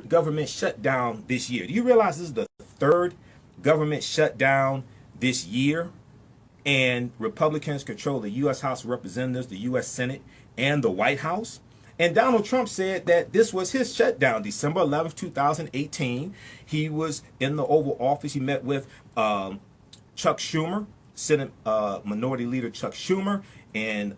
government shutdown this year. Do you realize this is the third government shutdown this year? And Republicans control the U.S. House of Representatives, the U.S. Senate, and the White House. And Donald Trump said that this was his shutdown, December 11th, 2018. He was in the Oval Office. He met with Chuck Schumer, Senate Minority Leader Chuck Schumer, and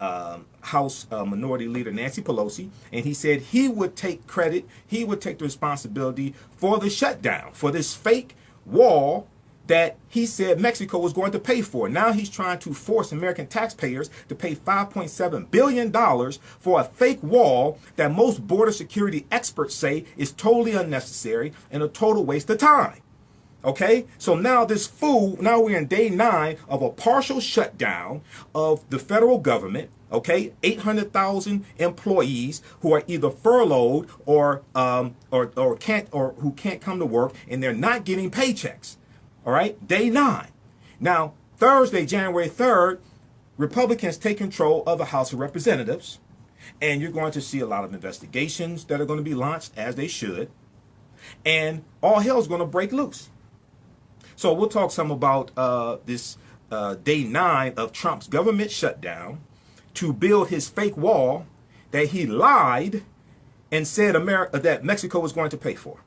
House Minority Leader Nancy Pelosi. And he said he would take credit, he would take the responsibility for the shutdown, for this fake wall that he said Mexico was going to pay for. Now he's trying to force American taxpayers to pay $5.7 billion for a fake wall that most border security experts say is totally unnecessary and a total waste of time. Okay, so now this fool, now we're in day 9 of a partial shutdown of the federal government. Okay, 800,000 employees who are either furloughed or who can't come to work, and they're not getting paychecks. All right, day 9. Now, Thursday, January 3rd, Republicans take control of the House of Representatives, and you're going to see a lot of investigations that are going to be launched, as they should, and all hell's going to break loose. So we'll talk some about this day 9 of Trump's government shutdown to build his fake wall that he lied and said that Mexico was going to pay for.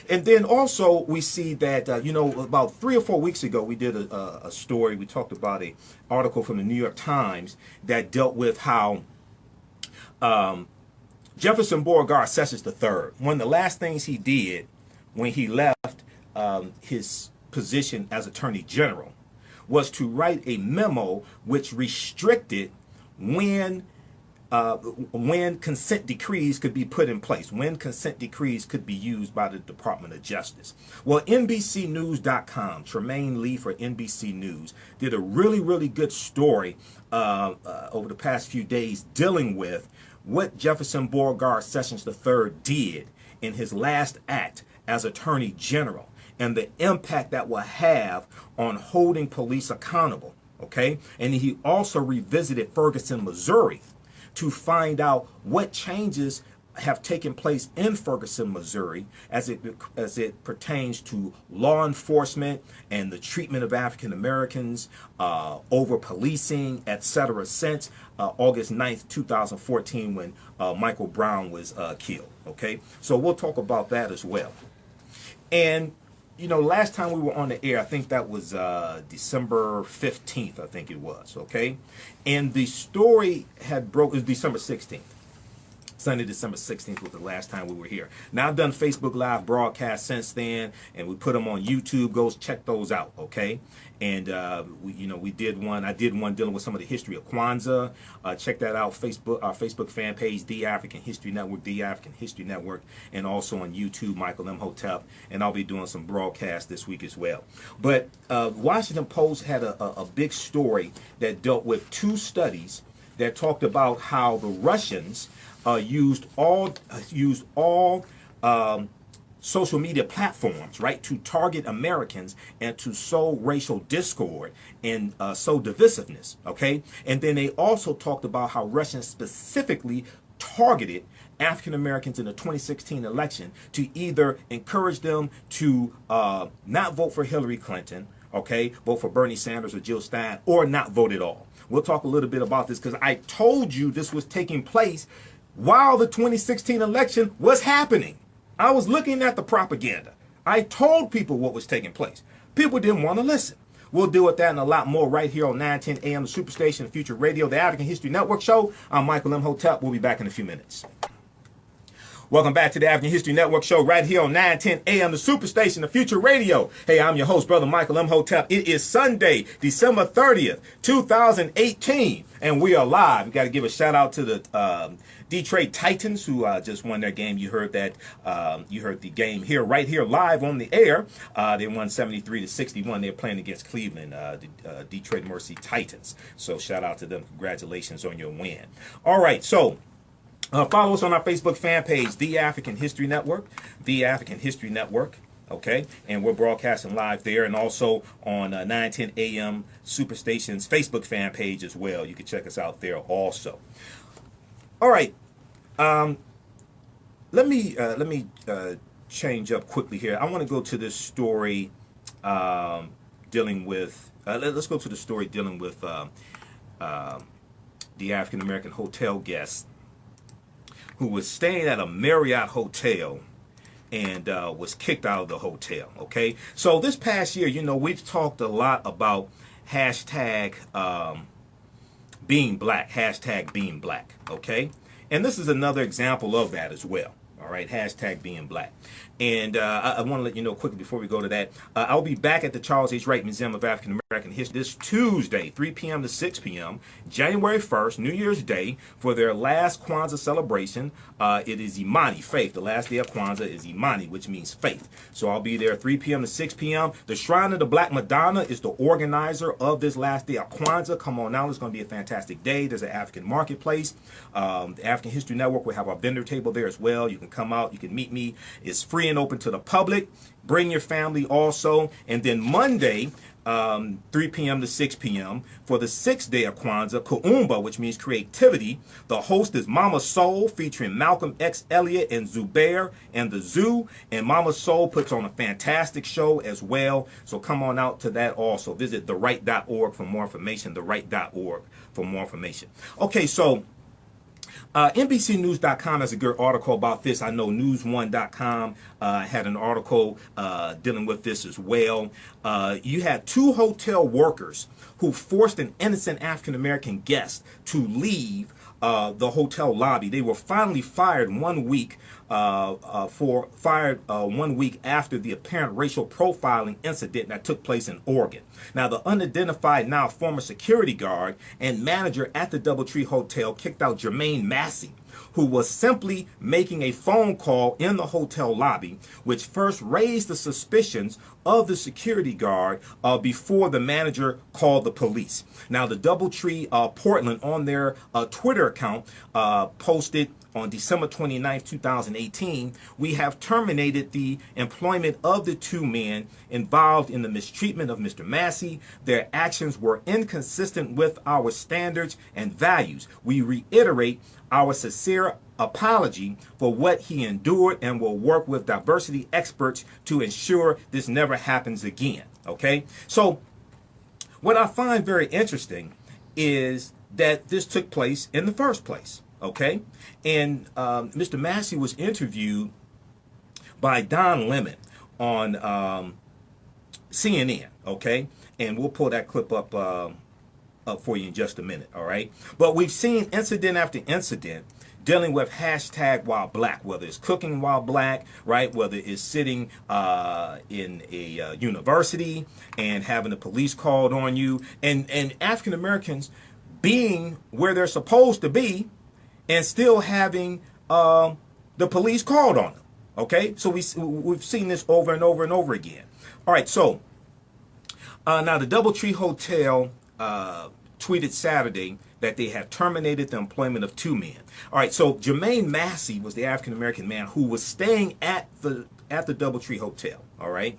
And then also we see that, about 3 or 4 weeks ago, we did a story. We talked about an article from the New York Times that dealt with how Jefferson Beauregard Sessions III, one of the last things he did when he left his position as Attorney General was to write a memo which restricted when consent decrees could be put in place, when consent decrees could be used by the Department of Justice. Well, NBCnews.com, Tremaine Lee for NBC News, did a really, really good story over the past few days dealing with what Jefferson Beauregard Sessions III did in his last act as Attorney General and the impact that will have on holding police accountable. Okay, and he also revisited Ferguson, Missouri, to find out what changes have taken place in Ferguson, Missouri, as it pertains to law enforcement and the treatment of African Americans, over policing, etc., since August 9th, 2014, when Michael Brown was killed. Okay, so we'll talk about that as well. And last time we were on the air, I think that was December 15th, I think it was, okay? And the story had broke, it was December 16th. Sunday, December 16th was the last time we were here. Now, I've done Facebook Live broadcasts since then, and we put them on YouTube. Go check those out, okay? And we did one. I did one dealing with some of the history of Kwanzaa. Check that out. Our Facebook fan page, The African History Network, The African History Network, and also on YouTube, Michael Imhotep. And I'll be doing some broadcasts this week as well. But Washington Post had a big story that dealt with 2 studies that talked about how the Russians used all social media platforms, right, to target Americans and to sow racial discord and sow divisiveness, okay? And then they also talked about how Russians specifically targeted African Americans in the 2016 election to either encourage them to not vote for Hillary Clinton, okay, vote for Bernie Sanders or Jill Stein, or not vote at all. We'll talk a little bit about this because I told you this was taking place while the 2016 election was happening. I was looking at the propaganda. I told people what was taking place. People didn't want to listen. We'll deal with that and a lot more right here on 910 AM, the Superstation, Future Radio, the African History Network Show. I'm Michael Imhotep. We'll be back in a few minutes. Welcome back to the African History Network Show right here on 910 AM, the Superstation, the Future Radio. Hey, I'm your host, Brother Michael Imhotep. It is Sunday, December 30th, 2018, and we are live. We got to give a shout out to the Detroit Titans, who just won their game. You heard that. You heard the game here, right here, live on the air. They won 73-61. They're playing against Cleveland, the Detroit Mercy Titans. So shout out to them. Congratulations on your win. All right, so follow us on our Facebook fan page, The African History Network, The African History Network. Okay, and we're broadcasting live there, and also on 910 AM Superstation's Facebook fan page as well. You can check us out there also. All right. let me change up quickly here. I want to go to this story dealing with. Let's go to the story dealing with the African American hotel guest who was staying at a Marriott hotel and was kicked out of the hotel. Okay, so this past year, you know, we've talked a lot about hashtag being black, hashtag being black. Okay, and this is another example of that as well. All right, hashtag being black. And I want to let you know quickly before we go to that, I'll be back at the Charles H. Wright Museum of African American History this Tuesday, 3 p.m. to 6 p.m., January 1st, New Year's Day, for their last Kwanzaa celebration. It is Imani, faith. The last day of Kwanzaa is Imani, which means faith. So I'll be there 3 p.m. to 6 p.m. The Shrine of the Black Madonna is the organizer of this last day of Kwanzaa. Come on now, it's going to be a fantastic day. There's an African marketplace. The African History Network will have our vendor table there as well. You can come out, you can meet me. It's free and open to the public. Bring your family also. And then Monday, 3 p.m. to 6 p.m. for the 6th day of Kwanzaa, Kuumba, which means creativity. The host is Mama Soul, featuring Malcolm X. Elliott and Zubair and the Zoo. And Mama Soul puts on a fantastic show as well. So come on out to that also. Visit theright.org for more information. Theright.org for more information. Okay, so NBCnews.com has a good article about this. I know News1.com had an article dealing with this as well. You had two hotel workers who forced an innocent African-American guest to leave the hotel lobby. They were finally fired 1 week after the apparent racial profiling incident that took place in Oregon. Now, the unidentified, now former security guard and manager at the DoubleTree Hotel kicked out Jermaine Massey, who was simply making a phone call in the hotel lobby, which first raised the suspicions of the security guard before the manager called the police. Now, the DoubleTree Portland on their Twitter account posted on December 29, 2018, we have terminated the employment of the two men involved in the mistreatment of Mr. Massey. Their actions were inconsistent with our standards and values. We reiterate our sincere apology for what he endured and will work with diversity experts to ensure this never happens again. Okay? So, what I find very interesting is that this took place in the first place. Okay, and Mr. Massey was interviewed by Don Lemon on CNN. Okay, and we'll pull that clip up for you in just a minute. All right, but we've seen incident after incident dealing with hashtag while black, whether it's cooking while black, right? Whether it's sitting in a university and having the police called on you, and African Americans being where they're supposed to be, and still having the police called on them. Okay, so we've seen this over and over and over again. All right, so now the DoubleTree Hotel tweeted Saturday that they have terminated the employment of two men. All right, so Jermaine Massey was the African American man who was staying at the DoubleTree Hotel. All right.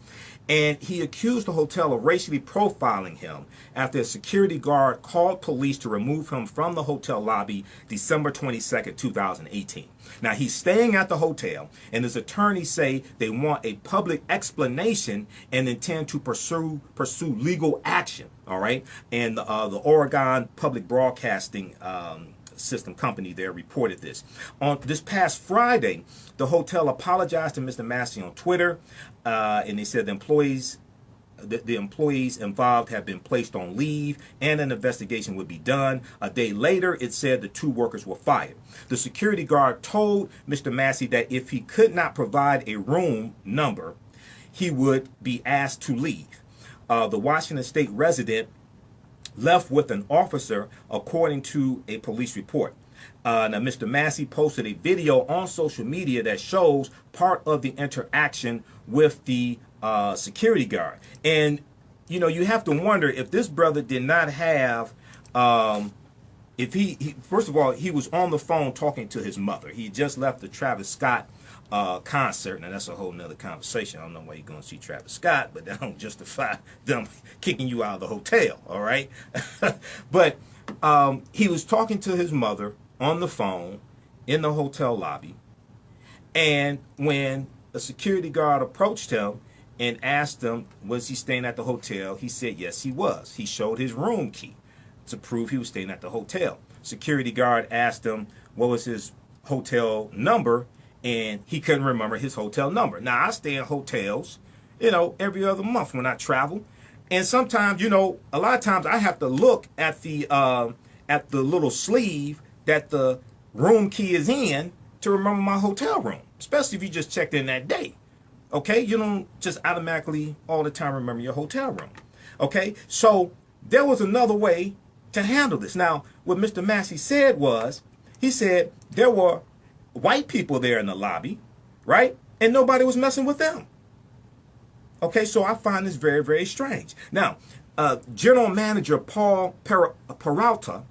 And he accused the hotel of racially profiling him after a security guard called police to remove him from the hotel lobby December 22nd, 2018. Now, he's staying at the hotel, and his attorneys say they want a public explanation and intend to pursue legal action. All right. And the Oregon Public Broadcasting System company there reported this. On this past Friday, the hotel apologized to Mr. Massey on Twitter, and they said the employees involved have been placed on leave and an investigation would be done. A day later, it said the two workers were fired. The security guard told Mr. Massey that if he could not provide a room number, he would be asked to leave. The Washington State resident left with an officer, according to a police report. Now, Mr. Massey posted a video on social media that shows part of the interaction with the security guard. And, you know, you have to wonder if this brother did not have, if he first of all, he was on the phone talking to his mother. He just left the Travis Scott concert. Now, that's a whole nother conversation. I don't know why you're going to see Travis Scott, but that don't justify them kicking you out of the hotel, all right? But he was talking to his mother on the phone in the hotel lobby, And when a security guard approached him and asked him, was he staying at the hotel? He said, yes, he was. He showed his room key to prove he was staying at the hotel. Security guard asked him what was his hotel number, and he couldn't remember his hotel number. Now, I stay in hotels, every other month when I travel. And sometimes, a lot of times I have to look at the little sleeve that the room key is in to remember my hotel room, especially if you just checked in that day. Okay, you don't just automatically all the time remember your hotel room. Okay, so there was another way to handle this. Now, what Mr. Massey said was, he said there were white people there in the lobby, right? And nobody was messing with them. Okay, so I find this very, very strange. Now, General Manager Paul Peralta, Peralta,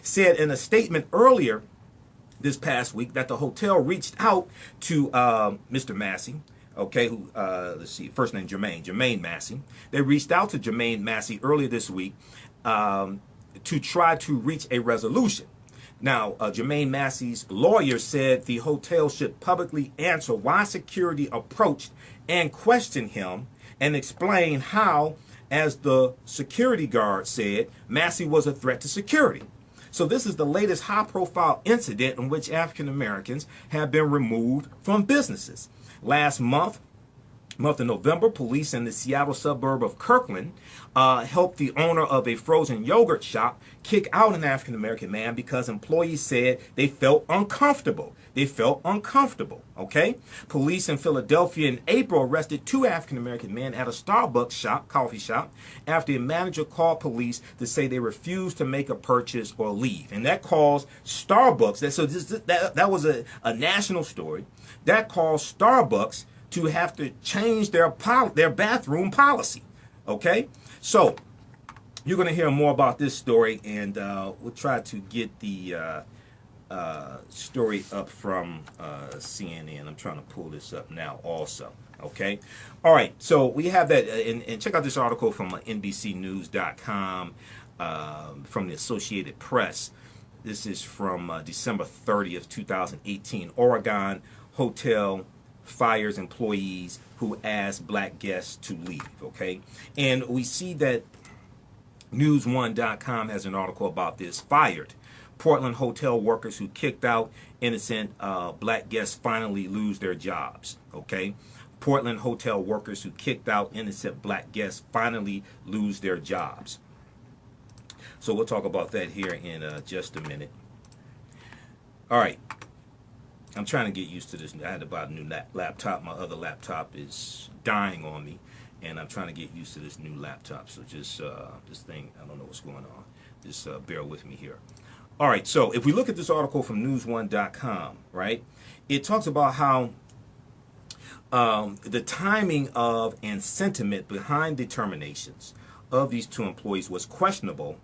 said in a statement earlier this past week that the hotel reached out to Mr. Massey, okay, who, let's see, first name Jermaine Massey. They reached out to Jermaine Massey earlier this week to try to reach a resolution. Now, Jermaine Massey's lawyer said the hotel should publicly answer why security approached and questioned him and explain how, as the security guard said, Massey was a threat to security. So this is the latest high-profile incident in which African Americans have been removed from businesses. Last month of November, police in the Seattle suburb of Kirkland helped the owner of a frozen yogurt shop kick out an African American man because employees said they felt uncomfortable. Okay? Police in Philadelphia in April arrested 2 African American men at a Starbucks coffee shop, after a manager called police to say they refused to make a purchase or leave. And that caused Starbucks, that was a national story, that caused Starbucks to have to change their bathroom policy. Okay? So, you're going to hear more about this story, and we'll try to get the story up from CNN. I'm trying to pull this up now also. Okay? All right. So, we have that, and check out this article from NBCnews.com from the Associated Press. This is from December 30th, 2018. Oregon hotel fires employees who asked black guests to leave, okay? And we see that News1.com has an article about this. Fired. Portland hotel workers who kicked out innocent black guests finally lose their jobs, okay? Portland hotel workers who kicked out innocent black guests finally lose their jobs. So we'll talk about that here in just a minute. All right. I'm trying to get used to this. I had to buy a new laptop. My other laptop is dying on me, and I'm trying to get used to this new laptop. So just this thing, I don't know what's going on. Just bear with me here. All right, so if we look at this article from News1.com, right, it talks about how the timing of and sentiment behind the terminations of these 2 employees was questionable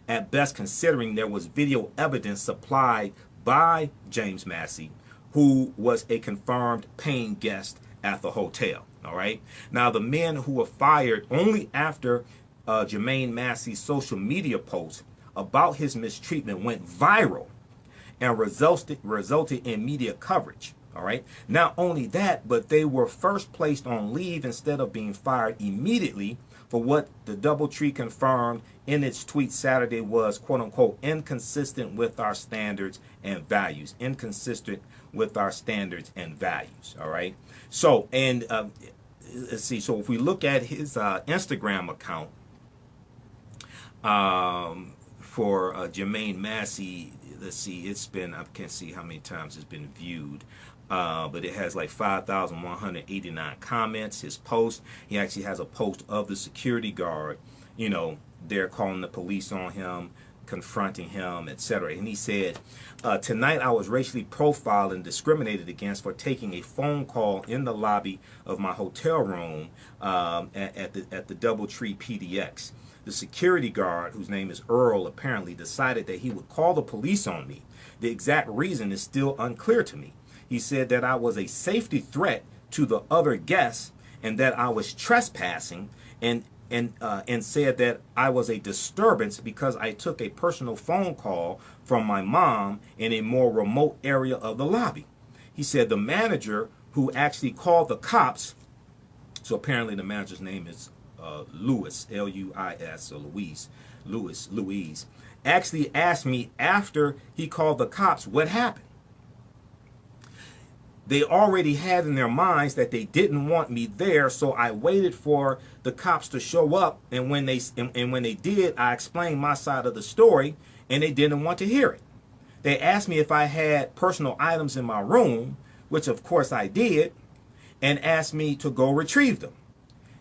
at best, considering there was video evidence supplied by James Massey, who was a confirmed paying guest at the hotel. All right. Now, the men who were fired only after Jermaine Massey's social media post about his mistreatment went viral and resulted in media coverage. All right. Not only that, but they were first placed on leave instead of being fired immediately for what the DoubleTree confirmed in its tweet Saturday was, quote unquote, inconsistent with our standards and values. Inconsistent with our standards and values. All right. So, and let's see. So if we look at his Instagram account for Jermaine Massey, let's see, it's been, I can't see how many times it's been viewed. But it has like 5,189 comments. His post, he actually has a post of the security guard, they're calling the police on him, confronting him, etc. And he said, tonight I was racially profiled and discriminated against for taking a phone call in the lobby of my hotel room at the DoubleTree PDX. The security guard, whose name is Earl, apparently decided that he would call the police on me. The exact reason is still unclear to me. He said that I was a safety threat to the other guests and that I was trespassing, and and said that I was a disturbance because I took a personal phone call from my mom in a more remote area of the lobby. He said the manager who actually called the cops, so apparently the manager's name is Louis, L-U-I-S, or Louise, actually asked me after he called the cops what happened. They already had in their minds that they didn't want me there, so I waited for the cops to show up, and when they did, I explained my side of the story, and they didn't want to hear it. They asked me if I had personal items in my room, which of course I did, and asked me to go retrieve them.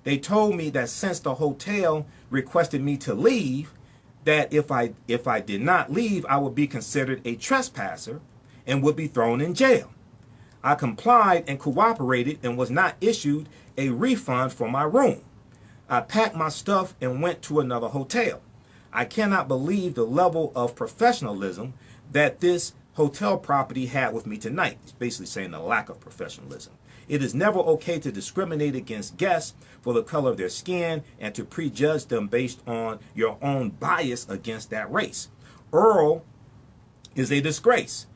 They told me that since the hotel requested me to leave, that if I did not leave, I would be considered a trespasser and would be thrown in jail. I complied and cooperated and was not issued a refund for my room. I packed my stuff and went to another hotel. I cannot believe the level of professionalism that this hotel property had with me tonight. It's basically saying the lack of professionalism. It is never okay to discriminate against guests for the color of their skin and to prejudge them based on your own bias against that race. Earl is a disgrace.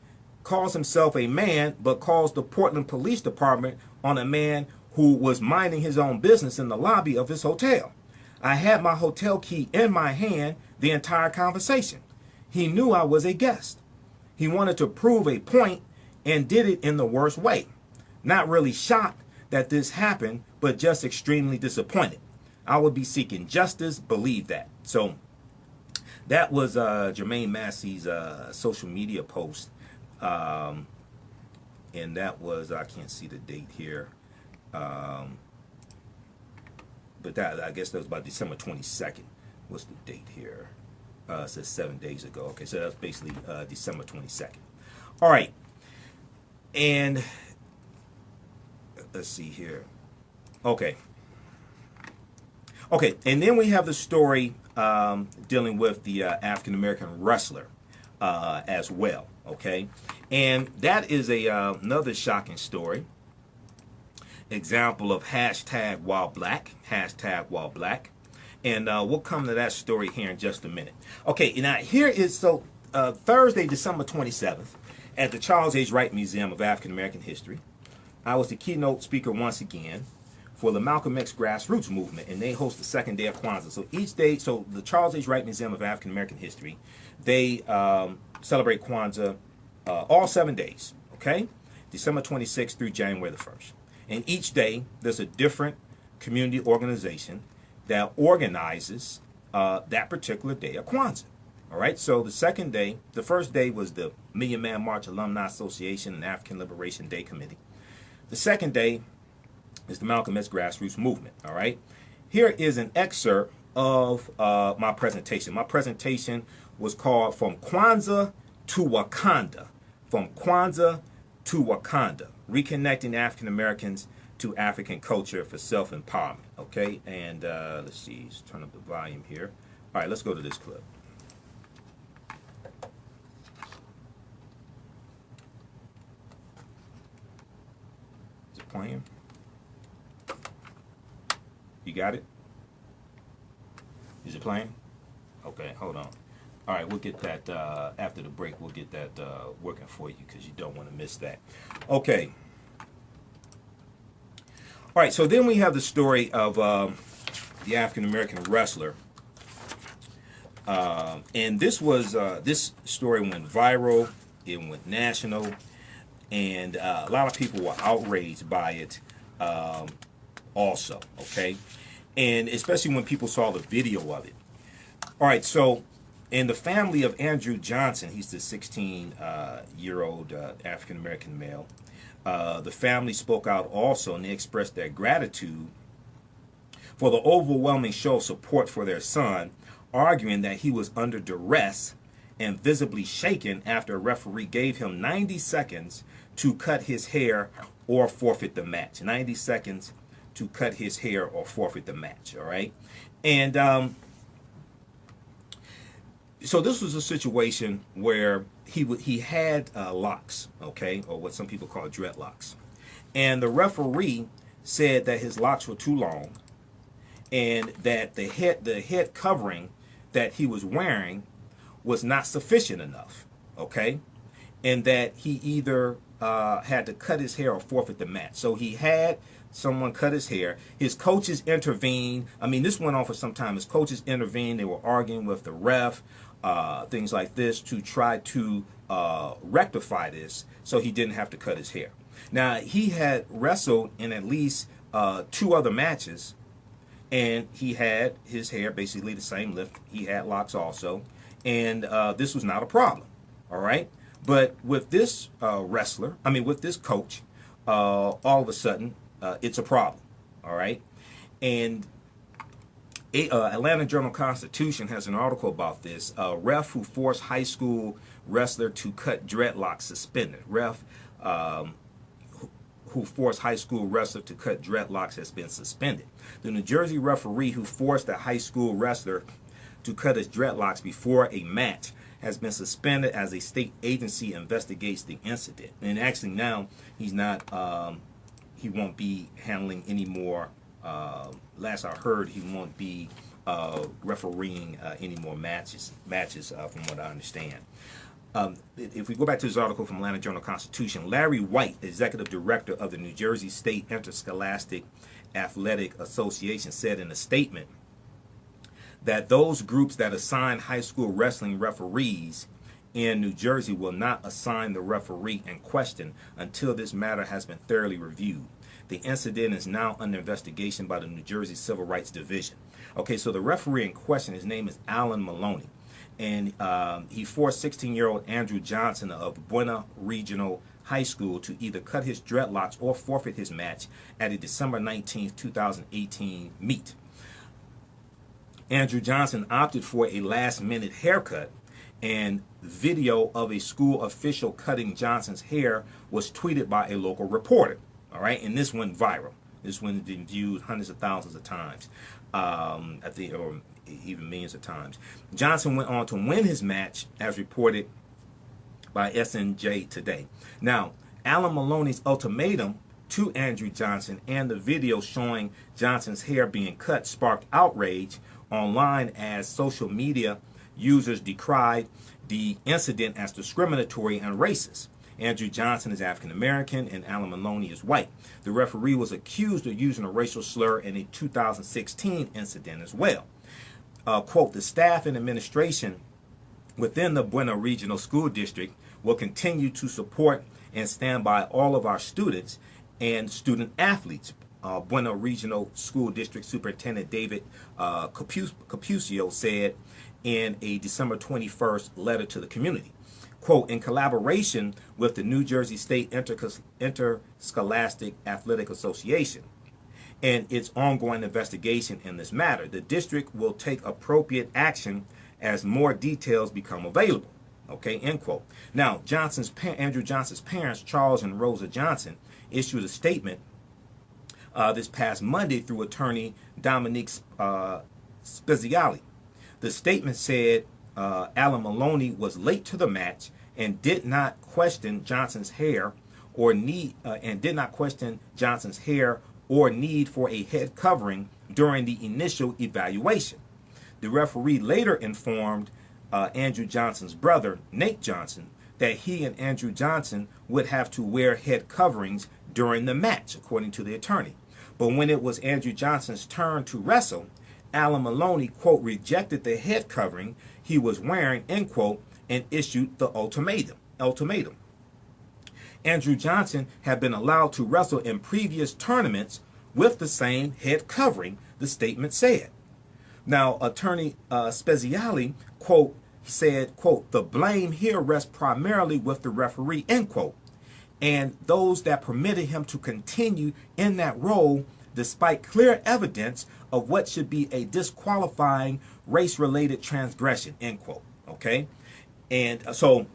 Calls himself a man, but calls the Portland Police Department on a man who was minding his own business in the lobby of his hotel. I had my hotel key in my hand the entire conversation. He knew I was a guest. He wanted to prove a point and did it in the worst way. Not really shocked that this happened, but just extremely disappointed. I would be seeking justice, believe that. So that was Jermaine Massey's social media post. And that was, I can't see the date here, but that, I guess that was about December 22nd. What's the date here? It says 7 days ago. Okay, so that's basically December 22nd. All right, and let's see here. Okay, and then we have the story dealing with the African American wrestler as well. Okay, and that is another shocking story. Example of hashtag while black, and we'll come to that story here in just a minute. Okay, now here is Thursday, December 27th, at the Charles H. Wright Museum of African American History. I was the keynote speaker once again for the Malcolm X grassroots movement, and they host the second day of Kwanzaa. So each day, so the Charles H. Wright Museum of African American History, they celebrate Kwanzaa all 7 days, okay? December 26th through January the 1st. And each day, there's a different community organization that organizes that particular day of Kwanzaa. All right, so the second day, the first day was the Million Man March Alumni Association and African Liberation Day Committee. The second day is the Malcolm X Grassroots Movement, all right? Here is an excerpt of my presentation. My presentation was called From Kwanzaa to Wakanda. From Kwanzaa to Wakanda, Reconnecting African Americans to African Culture for Self-Empowerment, okay? And let's see, let's turn up the volume here. All right, let's go to this clip. Is it playing? You got it? Is it playing? Okay, hold on. All right, we'll get that after the break. We'll get that working for you because you don't want to miss that. Okay. All right, so then we have the story of the African American wrestler, and this story went viral. It went national, and a lot of people were outraged by it. Also, okay, and especially when people saw the video of it. All right, so in the family of Andrew Johnson, he's the 16-year-old African-American male, the family spoke out also, and they expressed their gratitude for the overwhelming show of support for their son, arguing that he was under duress and visibly shaken after a referee gave him 90 seconds to cut his hair or forfeit the match. 90 seconds to cut his hair or forfeit the match, all right? And so this was a situation where he had locks, okay, or what some people call dreadlocks. And the referee said that his locks were too long and that the head covering that he was wearing was not sufficient enough, okay, and that he either had to cut his hair or forfeit the match. So he had someone cut his hair. His coaches intervened. I mean, this went on for some time. His coaches intervened. They were arguing with the ref, things like this, to try to rectify this so he didn't have to cut his hair. Now, he had wrestled in at least 2 other matches, and he had his hair basically the same lift. He had locks also, and this was not a problem, all right? But with this with this coach, all of a sudden, it's a problem, all right? And Atlanta Journal-Constitution has an article about this. Ref who forced high school wrestler to cut dreadlocks suspended. Ref who forced high school wrestler to cut dreadlocks has been suspended. The New Jersey referee who forced a high school wrestler to cut his dreadlocks before a match has been suspended as a state agency investigates the incident. And actually now he's not, he won't be handling any more, last I heard, he won't be refereeing any more matches from what I understand. If we go back to this article from Atlanta Journal-Constitution, Larry White, executive director of the New Jersey State Interscholastic Athletic Association, said in a statement that those groups that assign high school wrestling referees in New Jersey will not assign the referee in question until this matter has been thoroughly reviewed. The incident is now under investigation by the New Jersey Civil Rights Division. Okay, so the referee in question, his name is Alan Maloney. And he forced 16-year-old Andrew Johnson of Buena Regional High School to either cut his dreadlocks or forfeit his match at a December 19, 2018 meet. Andrew Johnson opted for a last-minute haircut, and video of a school official cutting Johnson's hair was tweeted by a local reporter. All right, and this went viral. This went been viewed hundreds of thousands of times, I think, or even millions of times. Johnson went on to win his match, as reported by SNJ Today. Now, Alan Maloney's ultimatum to Andrew Johnson and the video showing Johnson's hair being cut sparked outrage online as social media users decried the incident as discriminatory and racist. Andrew Johnson is African American and Alan Maloney is white. The referee was accused of using a racial slur in a 2016 incident as well. Quote, the staff and administration within the Buena Regional School District will continue to support and stand by all of our students and student athletes. Buena Regional School District Superintendent David Capuscio said in a December 21st letter to the community. Quote, in collaboration with the New Jersey State Interscholastic Athletic Association and its ongoing investigation in this matter, the district will take appropriate action as more details become available. Okay, end quote. Now, Andrew Johnson's parents, Charles and Rosa Johnson, issued a statement this past Monday through attorney Dominique Speziali. The statement said Alan Maloney was late to the match and did not question Johnson's hair or need for a head covering during the initial evaluation. The referee later informed Andrew Johnson's brother, Nate Johnson, that he and Andrew Johnson would have to wear head coverings during the match, according to the attorney. But when it was Andrew Johnson's turn to wrestle, Alan Maloney, quote, rejected the head covering he was wearing, end quote, and issued the ultimatum. Andrew Johnson had been allowed to wrestle in previous tournaments with the same head covering, the statement said. Now, attorney Speziali, quote, said, quote, the blame here rests primarily with the referee, end quote, and those that permitted him to continue in that role despite clear evidence of what should be a disqualifying race-related transgression, end quote, okay? And so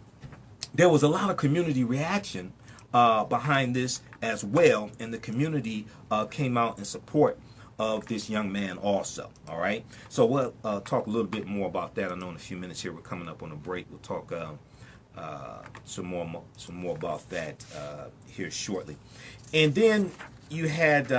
there was a lot of community reaction behind this as well, and the community came out in support of this young man also, all right? So we'll talk a little bit more about that. I know in a few minutes here we're coming up on a break. We'll talk some more about that here shortly. And then you had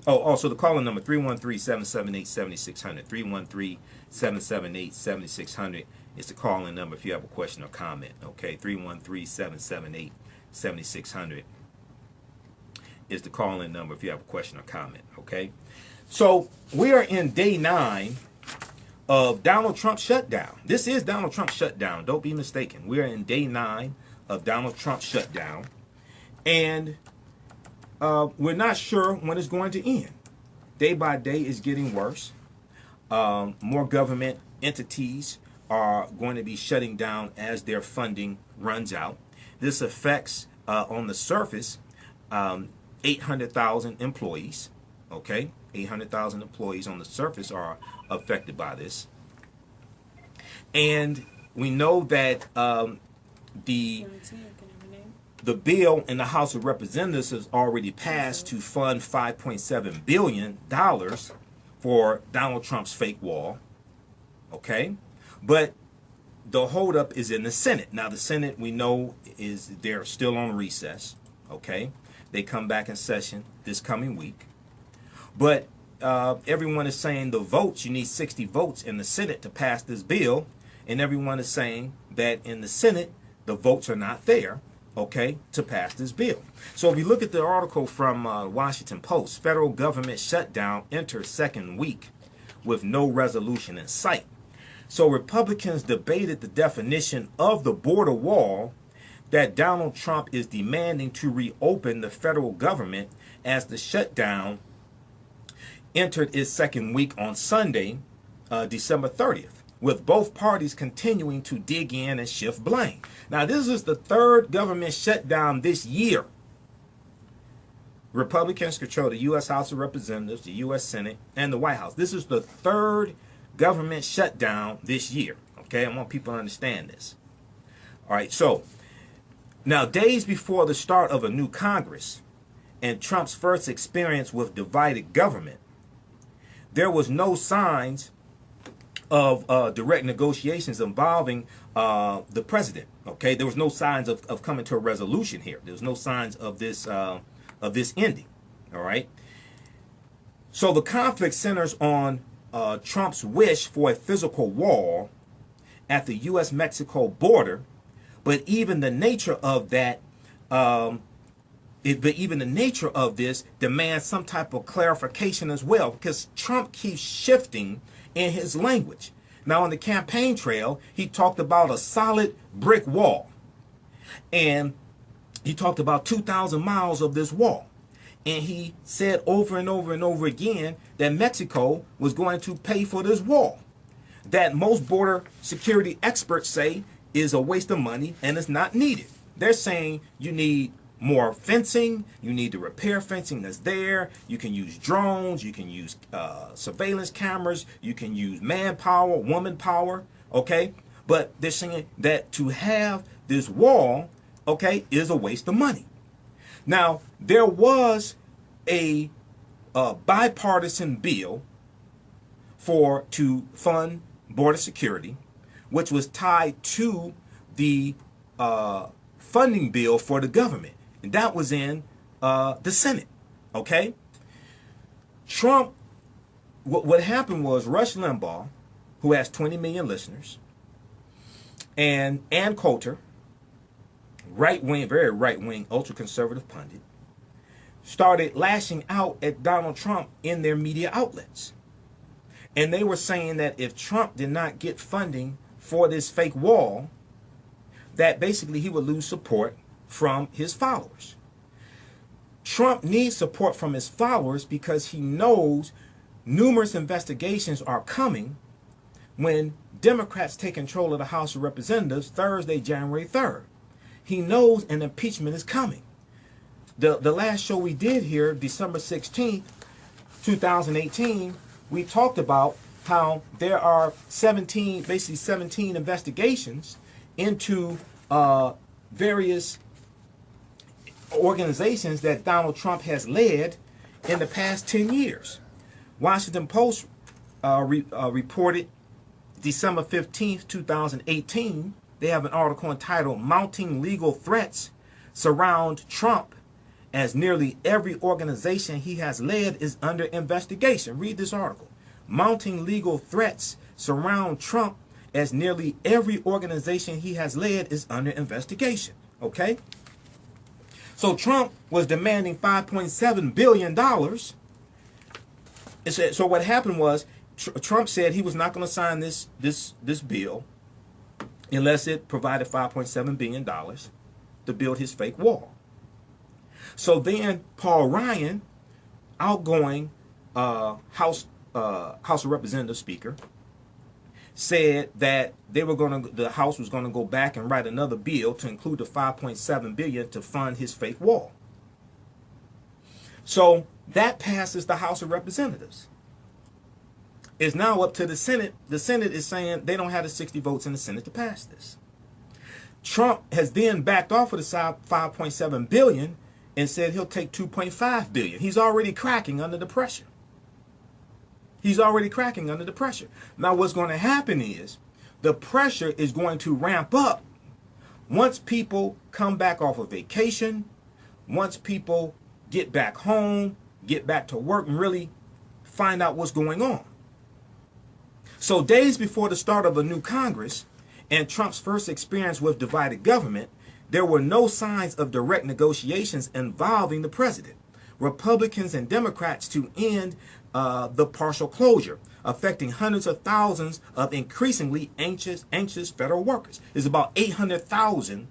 Oh, also the calling number 313-778-7600. 313-778-7600 is the calling number if you have a question or comment. Okay, 313-778-7600 is the calling number if you have a question or comment. Okay, so we are in day 9 of Donald Trump's shutdown. This is Donald Trump's shutdown. Don't be mistaken. We are in day 9 of Donald Trump's shutdown, and we're not sure when it's going to end. Day by day is getting worse. More government entities are going to be shutting down as their funding runs out. This affects, on the surface, 800,000 employees. Okay, 800,000 employees on the surface are affected by this. And we know that the bill in the House of Representatives has already passed to fund $5.7 billion for Donald Trump's fake wall. Okay? But the holdup is in the Senate. Now, the Senate, we know, they're still on recess. Okay? They come back in session this coming week. But everyone is saying the votes, you need 60 votes in the Senate to pass this bill. And everyone is saying that in the Senate, the votes are not there, okay, to pass this bill. So if you look at the article from Washington Post, federal government shutdown enters second week with no resolution in sight. So Republicans debated the definition of the border wall that Donald Trump is demanding to reopen the federal government as the shutdown entered its second week on Sunday, December 30th. With both parties continuing to dig in and shift blame. Now, this is the third government shutdown this year. Republicans control the U.S. House of Representatives, the U.S. Senate, and the White House. This is the third government shutdown this year. Okay, I want people to understand this. All right, so now days before the start of a new Congress and Trump's first experience with divided government, there was no signs of direct negotiations involving the president. Okay, there was no signs of coming to a resolution here. There was no signs of this ending. All right. So the conflict centers on Trump's wish for a physical wall at the U.S.-Mexico border, but even the nature of that, this demands some type of clarification as well, because Trump keeps shifting in his language. Now, on the campaign trail, he talked about a solid brick wall. And he talked about 2,000 miles of this wall. And he said over and over and over again that Mexico was going to pay for this wall. That most border security experts say is a waste of money and is not needed. They're saying you need more fencing, you need to repair fencing that's there, you can use drones, you can use surveillance cameras, you can use manpower, woman power, okay? But they're saying that to have this wall, okay, is a waste of money. Now, there was a bipartisan bill to fund border security, which was tied to the funding bill for the government. And that was in the Senate, okay? Trump, what happened was Rush Limbaugh, who has 20 million listeners, and Ann Coulter, right-wing, very right-wing, ultra-conservative pundit, started lashing out at Donald Trump in their media outlets. And they were saying that if Trump did not get funding for this fake wall, that basically he would lose support from his followers. Trump needs support from his followers because he knows numerous investigations are coming when Democrats take control of the House of Representatives Thursday, January 3rd. He knows an impeachment is coming. The last show we did here, December 16th, 2018, we talked about how there are 17 investigations into various organizations that Donald Trump has led in the past 10 years. Washington Post reported December 15th, 2018, they have an article entitled "Mounting Legal Threats Surround Trump as nearly every organization he has led is under investigation. Read this article. Mounting legal threats surround Trump as nearly every organization he has led is under investigation. Okay? So Trump was demanding $5.7 billion. So what happened was Trump said he was not going to sign this bill unless it provided $5.7 billion to build his fake wall. So then Paul Ryan, outgoing House of Representatives Speaker, said that the House was going to go back and write another bill to include the $5.7 billion to fund his fake wall. So that passes the House of Representatives. It's now up to the Senate. The Senate is saying they don't have the 60 votes in the Senate to pass this. Trump has then backed off of the $5.7 billion and said he'll take $2.5 billion. He's already cracking under the pressure. He's already cracking under the pressure. Now what's going to happen is the pressure is going to ramp up once people come back off of vacation, once people get back home, get back to work, and really find out what's going on. So days before the start of a new Congress and Trump's first experience with divided government, there were no signs of direct negotiations involving the president, Republicans and Democrats to end the partial closure, affecting hundreds of thousands of increasingly anxious federal workers. There's about 800,000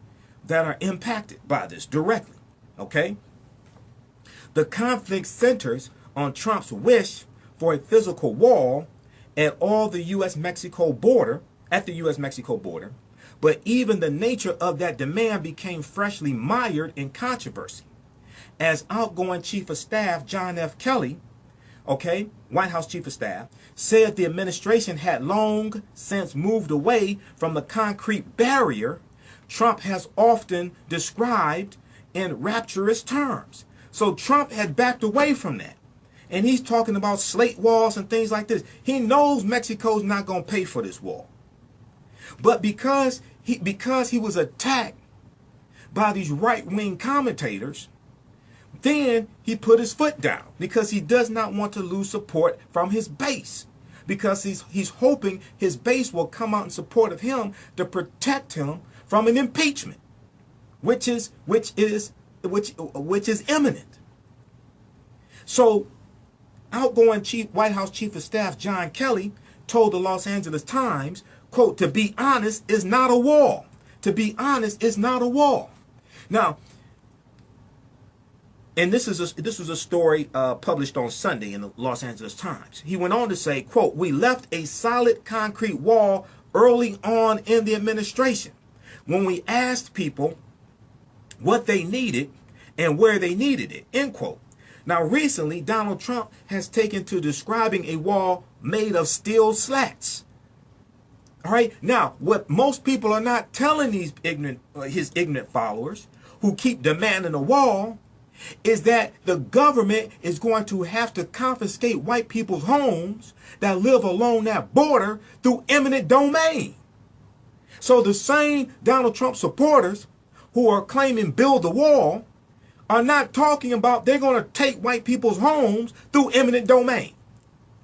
that are impacted by this directly. Okay? The conflict centers on Trump's wish for a physical wall at the U.S.-Mexico border, but even the nature of that demand became freshly mired in controversy. As outgoing Chief of Staff John F. Kelly, White House Chief of Staff, said the administration had long since moved away from the concrete barrier Trump has often described in rapturous terms. So Trump had backed away from that. And he's talking about slate walls and things like this. He knows Mexico's not going to pay for this wall. But because he was attacked by these right-wing commentators, then he put his foot down because he does not want to lose support from his base, because he's hoping his base will come out in support of him to protect him from an impeachment, which is imminent. So outgoing White House Chief of Staff John Kelly told the Los Angeles Times, quote, "To be honest is not a wall. To be honest is not a wall." Now, and this was a story published on Sunday in the Los Angeles Times. He went on to say, quote, "We left a solid concrete wall early on in the administration when we asked people what they needed and where they needed it," end quote. Now, recently, Donald Trump has taken to describing a wall made of steel slats. All right. Now, what most people are not telling his ignorant followers who keep demanding a wall is that the government is going to have to confiscate white people's homes that live along that border through eminent domain. So the same Donald Trump supporters who are claiming build the wall are not talking about they're going to take white people's homes through eminent domain.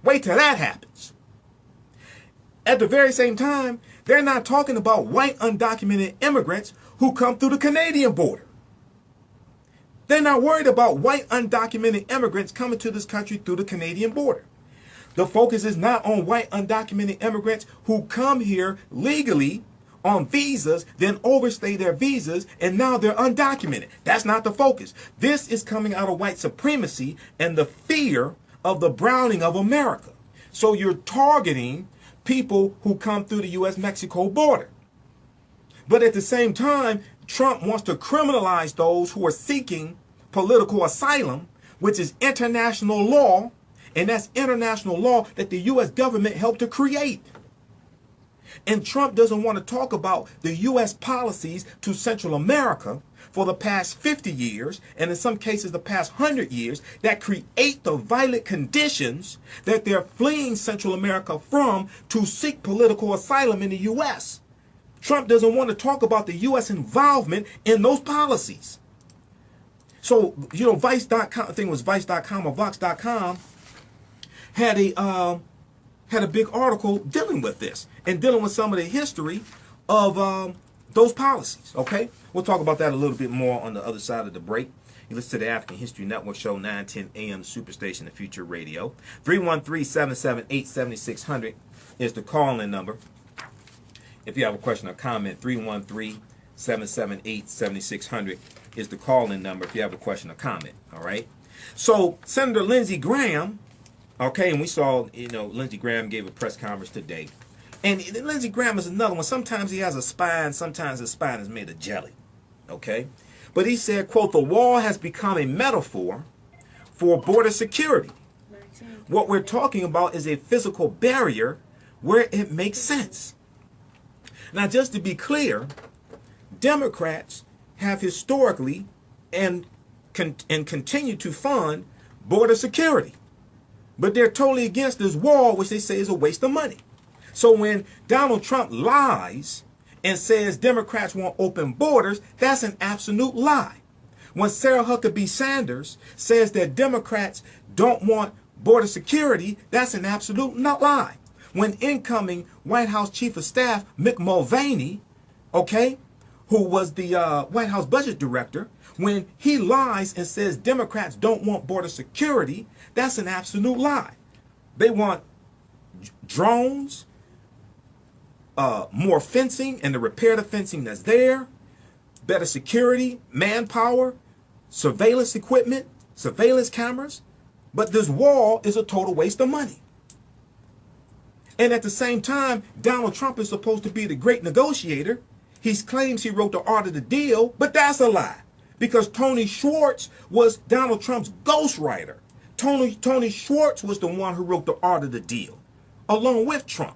Wait till that happens. At the very same time, they're not talking about white undocumented immigrants who come through the Canadian border. They're not worried about white undocumented immigrants coming to this country through the Canadian border. The focus is not on white undocumented immigrants who come here legally on visas, then overstay their visas, and now they're undocumented. That's not the focus. This is coming out of white supremacy and the fear of the browning of America. So you're targeting people who come through the U.S.-Mexico border. But at the same time, Trump wants to criminalize those who are seeking political asylum, which is international law, and that's international law that the U.S. government helped to create. And Trump doesn't want to talk about the U.S. policies to Central America for the past 50 years, and in some cases the past 100 years, that create the violent conditions that they're fleeing Central America from to seek political asylum in the U.S. Trump doesn't want to talk about the U.S. involvement in those policies. So, you know, Vice.com, I think it was Vice.com or Vox.com, had a big article dealing with this and dealing with some of the history of those policies. Okay, we'll talk about that a little bit more on the other side of the break. You listen to the African History Network show, 910 AM Superstation, the Future Radio. 313-778-7600 is the call-in number. If you have a question or comment, 313-778-7600 is the call-in number if you have a question or comment. All right. So Senator Lindsey Graham, okay, and we saw, you know, Lindsey Graham gave a press conference today. And Lindsey Graham is another one. Sometimes he has a spine, sometimes his spine is made of jelly. Okay? But he said, quote, the wall has become a metaphor for border security. What we're talking about is a physical barrier where it makes sense. Now, just to be clear, Democrats have historically and continue to fund border security. But they're totally against this wall, which they say is a waste of money. So when Donald Trump lies and says Democrats want open borders, that's an absolute lie. When Sarah Huckabee Sanders says that Democrats don't want border security, that's an absolute lie. When incoming White House Chief of Staff Mick Mulvaney, okay, who was the White House Budget Director, when he lies and says Democrats don't want border security, that's an absolute lie. They want drones, more fencing and to repair the fencing that's there, better security, manpower, surveillance equipment, surveillance cameras. But this wall is a total waste of money. And at the same time, Donald Trump is supposed to be the great negotiator. He claims he wrote the art of the deal, but that's a lie. Because Tony Schwartz was Donald Trump's ghostwriter. Tony Schwartz was the one who wrote the art of the deal, along with Trump.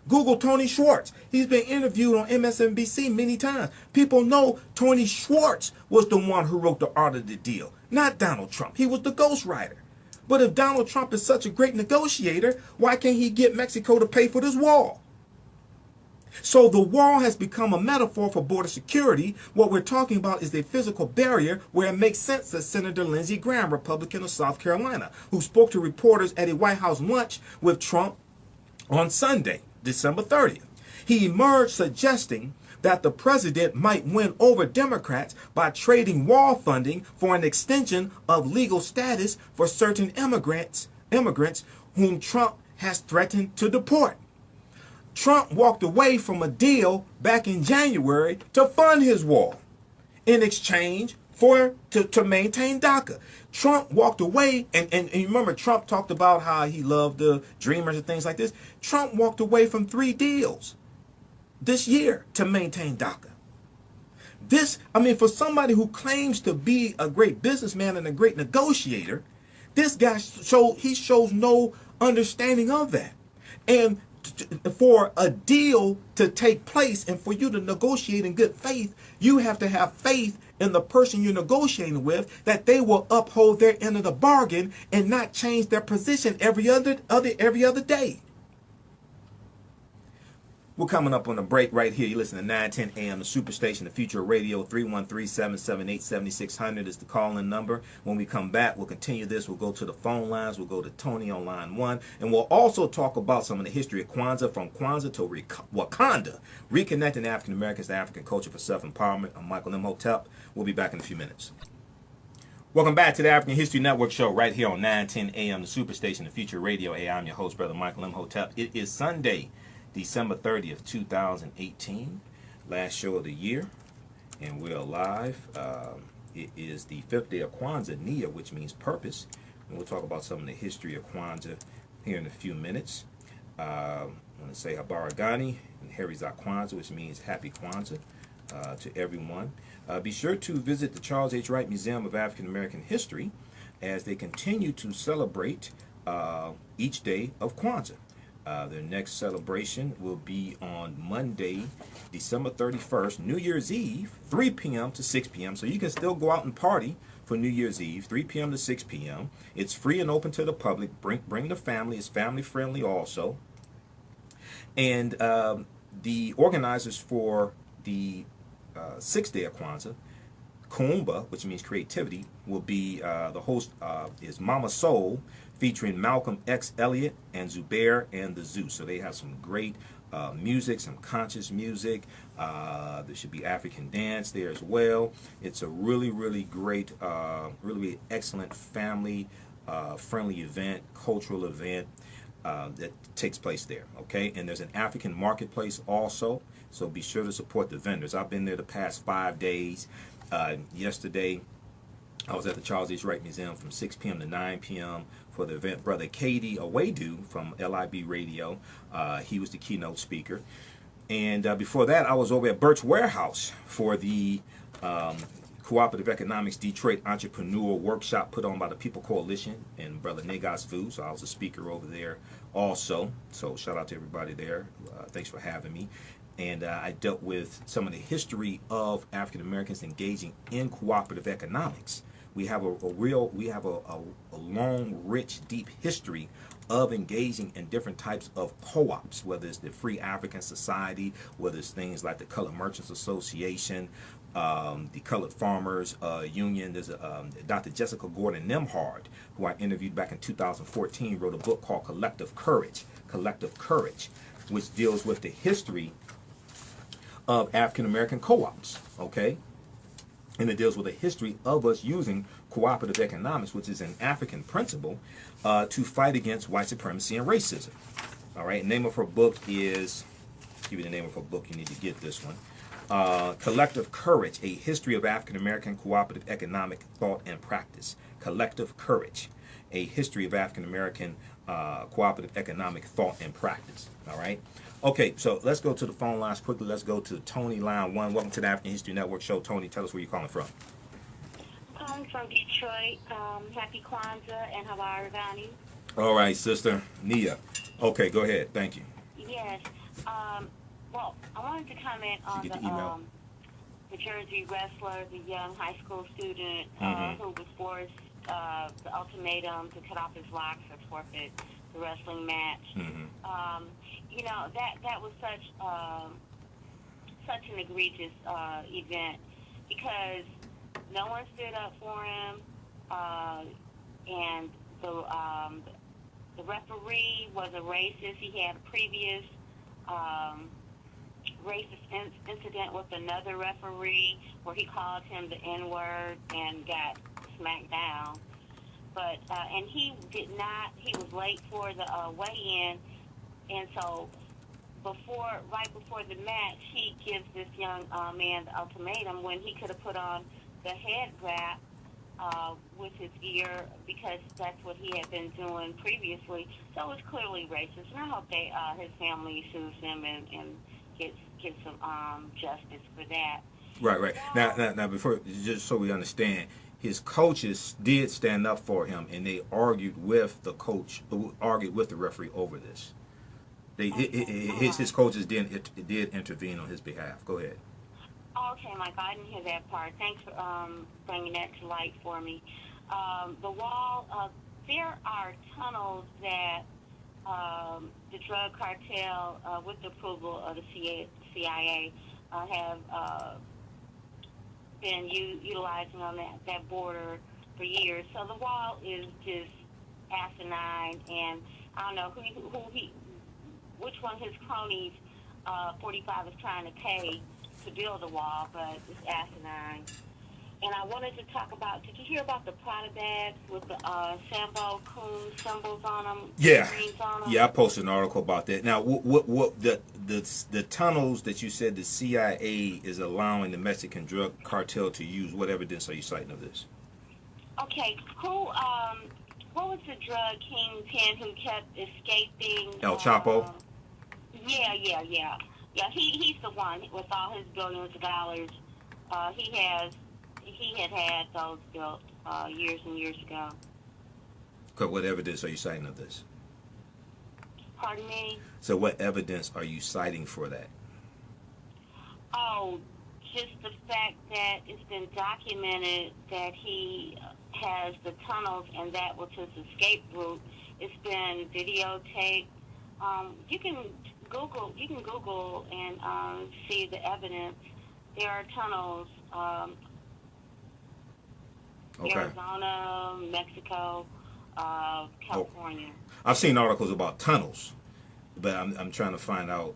Google Tony Schwartz. He's been interviewed on MSNBC many times. People know Tony Schwartz was the one who wrote the art of the deal, not Donald Trump. He was the ghostwriter. But if Donald Trump is such a great negotiator, why can't he get Mexico to pay for this wall? So the wall has become a metaphor for border security. What we're talking about is a physical barrier where it makes sense, says Senator Lindsey Graham, Republican of South Carolina, who spoke to reporters at a White House lunch with Trump on Sunday, December 30th. He emerged suggesting that the president might win over Democrats by trading wall funding for an extension of legal status for certain immigrants whom Trump has threatened to deport. Trump walked away from a deal back in January to fund his wall in exchange to maintain DACA. Trump walked away, and you remember Trump talked about how he loved the dreamers and things like this. Trump walked away from 3 deals this year to maintain DACA. This, I mean, for somebody who claims to be a great businessman and a great negotiator, this guy shows no understanding of that. And for a deal to take place and for you to negotiate in good faith, you have to have faith in the person you're negotiating with, that they will uphold their end of the bargain and not change their position every other day. We're coming up on a break right here. You listen to 910 AM, the Superstation, the Future Radio. 313-778-7600 is the call-in number. When we come back, we'll continue this. We'll go to the phone lines. We'll go to Tony on line 1. And we'll also talk about some of the history of Kwanzaa, from Kwanzaa to Wakanda, reconnecting African Americans to African culture for self-empowerment. I'm Michael Imhotep. We'll be back in a few minutes. Welcome back to the African History Network show right here on 910 AM, the Superstation, the Future Radio. Hey, I'm your host, Brother Michael Imhotep. It is Sunday, December 30th, 2018, last show of the year, and we're live. It is the 5th day of Kwanzaa, Nia, which means purpose, and we'll talk about some of the history of Kwanzaa here in a few minutes. I want to say Habaragani and Herizak Kwanzaa, which means happy Kwanzaa to everyone. Be sure to visit the Charles H. Wright Museum of African American History as they continue to celebrate each day of Kwanzaa. Their next celebration will be on Monday, December 31st, New Year's Eve, 3 p.m. to 6 p.m. So you can still go out and party for New Year's Eve, 3 p.m. to 6 p.m. It's free and open to the public. Bring the family. It's family friendly also. And the organizers for the 6th day of Kwanzaa Kuumba, which means creativity, will be the host is Mama Soul, featuring Malcolm X. Elliott and Zubair and the Zoo. So they have some great music, some conscious music. There should be African dance there as well. It's a really, really great, really excellent family friendly event, cultural event that takes place there. Okay, and there's an African marketplace also. So be sure to support the vendors. I've been there the past 5 days. Yesterday, I was at the Charles H. Wright Museum from 6 p.m. to 9 p.m. for the event. Brother Katie Awedu from LIB Radio, he was the keynote speaker. And before that, I was over at Birch Warehouse for the Cooperative Economics Detroit Entrepreneur Workshop put on by the People Coalition and Brother Negas Vu. So I was a speaker over there also. So shout out to everybody there. Thanks for having me. And I dealt with some of the history of African Americans engaging in cooperative economics. We have a long, rich, deep history of engaging in different types of co-ops, whether it's the Free African Society, whether it's things like the Colored Merchants Association, the Colored Farmers Union. There's Dr. Jessica Gordon Nimhard, who I interviewed back in 2014, wrote a book called Collective Courage, which deals with the history of African American co-ops, okay? And it deals with the history of us using cooperative economics, which is an African principle, to fight against white supremacy and racism. All right, name of her book is, give you the name of her book, you need to get this one. Collective Courage, A History of African American Cooperative Economic Thought and Practice. Collective Courage, A History of African American Cooperative Economic Thought and Practice. All right. Okay, so let's go to the phone lines quickly. Let's go to Tony, line 1. Welcome to the African History Network show. Tony, tell us where you're calling from. I'm from Detroit. Happy Kwanzaa and Hawaii Vani. All right, sister. Nia. Okay, go ahead. Thank you. Yes. Well, I wanted to comment on the Jersey wrestler, the young high school student who was forced the ultimatum to cut off his locks or forfeit the wrestling match. You know, that was such an egregious event because no one stood up for him, and the referee was a racist. He had a previous racist incident with another referee where he called him the N-word and got smacked down. But and he did not. He was late for the weigh-in, and so right before the match, he gives this young man the ultimatum when he could have put on the head wrap with his ear because that's what he had been doing previously. So it was clearly racist, and I hope his family sues him and gets some justice for that. Right. Now, before, just so we understand, his coaches did stand up for him, and they argued with the coach, argued with the referee over this. His coaches did intervene on his behalf. Go ahead. Okay, Michael, I didn't hear that part. Thanks for bringing that to light for me. The wall, there are tunnels that the drug cartel, with the approval of the CIA, have been utilizing on that border for years. So the wall is just asinine, and I don't know which one of his cronies 45 is trying to pay to build the wall, but it's asinine. And I wanted to talk about, did you hear about the Prada bags with the Sambo Coon symbols on them? Yeah. On them? Yeah, I posted an article about that. Now, what the tunnels that you said the CIA is allowing the Mexican drug cartel to use, what evidence are you citing of this? Okay, what was the drug kingpin who kept escaping? El Chapo? Yeah, he's the one with all his billions of dollars. He had those built years and years ago. What evidence are you citing of this? Pardon me? So what evidence are you citing for that? Oh, just the fact that it's been documented that he has the tunnels and that was his escape route. It's been videotaped. You can Google and see the evidence. There are tunnels Okay. Arizona, Mexico, California. I've seen articles about tunnels, but I'm trying to find out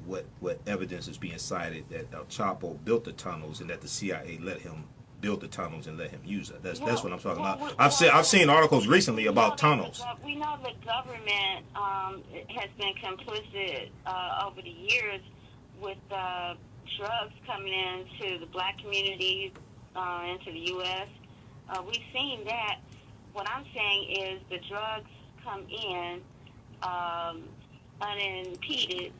what evidence is being cited that El Chapo built the tunnels and that the CIA let him build the tunnels and let him use it. That's what I'm talking about. I've seen articles recently about tunnels. We know the government has been complicit over the years with drugs coming into the black communities, into the U.S. We've seen that. What I'm saying is the drugs come in unimpeded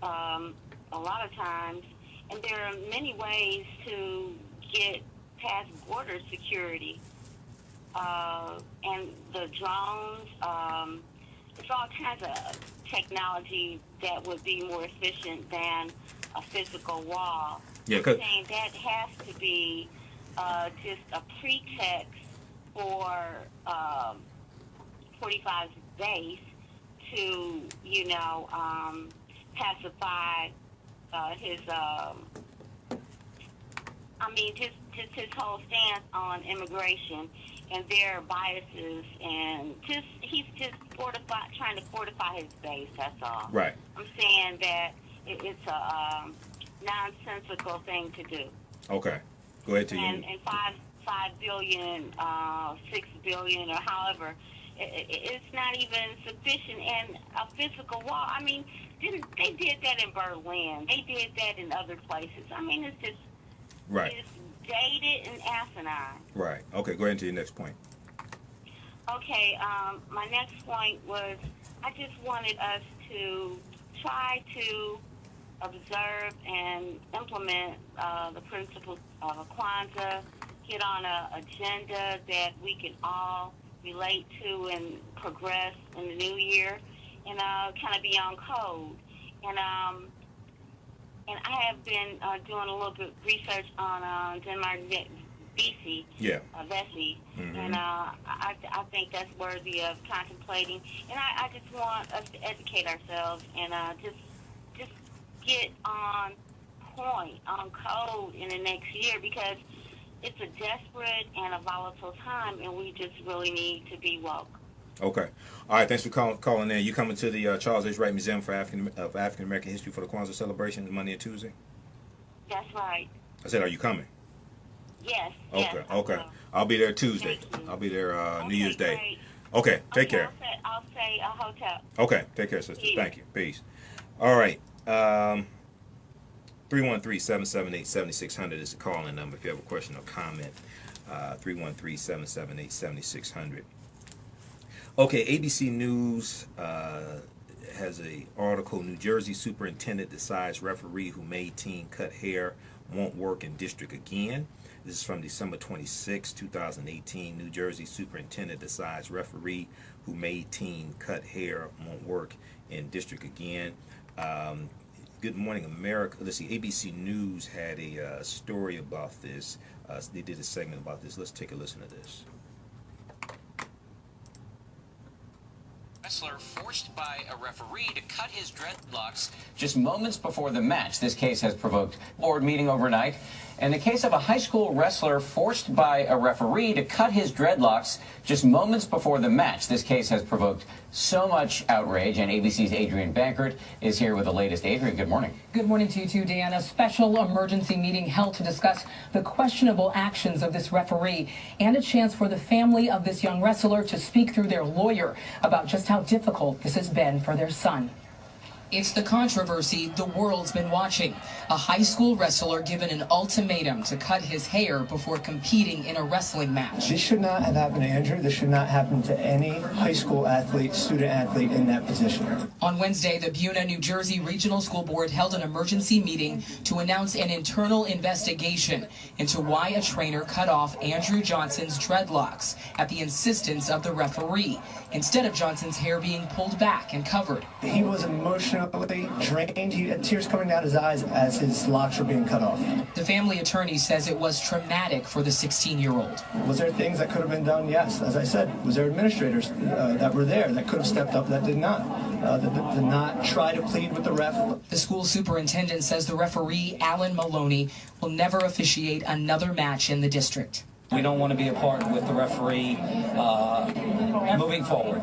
a lot of times, and there are many ways to get past border security. And the drones, it's all kinds of technology that would be more efficient than a physical wall. Yeah, I'm saying that has to be just a pretext for 45's base to, pacify his, just his whole stance on immigration and their biases, and he's just trying to fortify his base. That's all. Right. I'm saying that it's a nonsensical thing to do. Okay. Go ahead to you. And 5 billion, 6 billion, or however, it's not even sufficient. And a physical wall. I mean, they did that in Berlin. They did that in other places. I mean, it's just right. It's dated and asinine. Right. Okay. Go ahead to your next point. Okay. My next point was I just wanted us to try to observe and implement the principles of Kwanzaa, get on an agenda that we can all relate to and progress in the new year, and kind of be on code. And I have been doing a little bit of research on Denmark, Vesey, Vesey, mm-hmm. and I think that's worthy of contemplating. And I just want us to educate ourselves and just get on point, on code in the next year, because it's a desperate and a volatile time, and we just really need to be woke. Okay. All right. Thanks for calling in. You coming to the Charles H. Wright Museum for African American History for the Kwanzaa celebration Monday and Tuesday? That's right. I said, are you coming? Yes. Okay. Yes, okay. I'll be there Tuesday. I'll be there New Year's Day. Great. Okay. Take care. I'll say a hotel. Okay. Take care, sister. Peace. Thank you. Peace. All right. 313-778-7600 is the calling number if you have a question or comment. 313-778-7600. Okay, ABC News has an article, New Jersey Superintendent decides referee who made teen cut hair won't work in district again. This is from December 26, 2018. New Jersey Superintendent decides referee who made teen cut hair won't work in district again. Good Morning America. Let's see, ABC News had a story about this. They did a segment about this. Let's take a listen to this. Wrestler forced by a referee to cut his dreadlocks just moments before the match. This case has provoked a board meeting overnight. And the case of a high school wrestler forced by a referee to cut his dreadlocks just moments before the match. This case has provoked so much outrage, and ABC's Adrienne Bankert is here with the latest. Adrienne, good morning. Good morning to you too, Dan. A special emergency meeting held to discuss the questionable actions of this referee and a chance for the family of this young wrestler to speak through their lawyer about just how difficult this has been for their son. It's the controversy the world's been watching. A high school wrestler given an ultimatum to cut his hair before competing in a wrestling match. This should not have happened to Andrew. This should not happen to any high school athlete, student athlete in that position. On Wednesday, the Buena, New Jersey Regional School Board held an emergency meeting to announce an internal investigation into why a trainer cut off Andrew Johnson's dreadlocks at the insistence of the referee, instead of Johnson's hair being pulled back and covered. He was emotionally drained. He had tears coming down his eyes as his locks were being cut off. The family attorney says it was traumatic for the 16-year-old. Was there things that could have been done? Yes. As I said, was there administrators that were there that could have stepped up that did not? That did not try to plead with the ref. The school superintendent says the referee, Alan Maloney, will never officiate another match in the district. We don't want to be a part with the referee moving forward.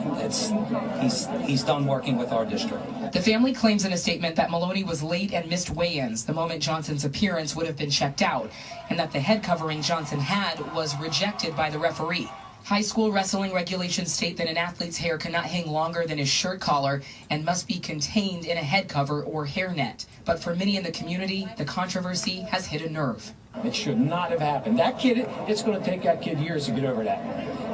He's done working with our district. The family claims in a statement that Maloney was late and missed weigh-ins the moment Johnson's appearance would have been checked out, and that the head covering Johnson had was rejected by the referee. High school wrestling regulations state that an athlete's hair cannot hang longer than his shirt collar and must be contained in a head cover or hairnet. But for many in the community, the controversy has hit a nerve. It should not have happened. That kid, it's going to take that kid years to get over that.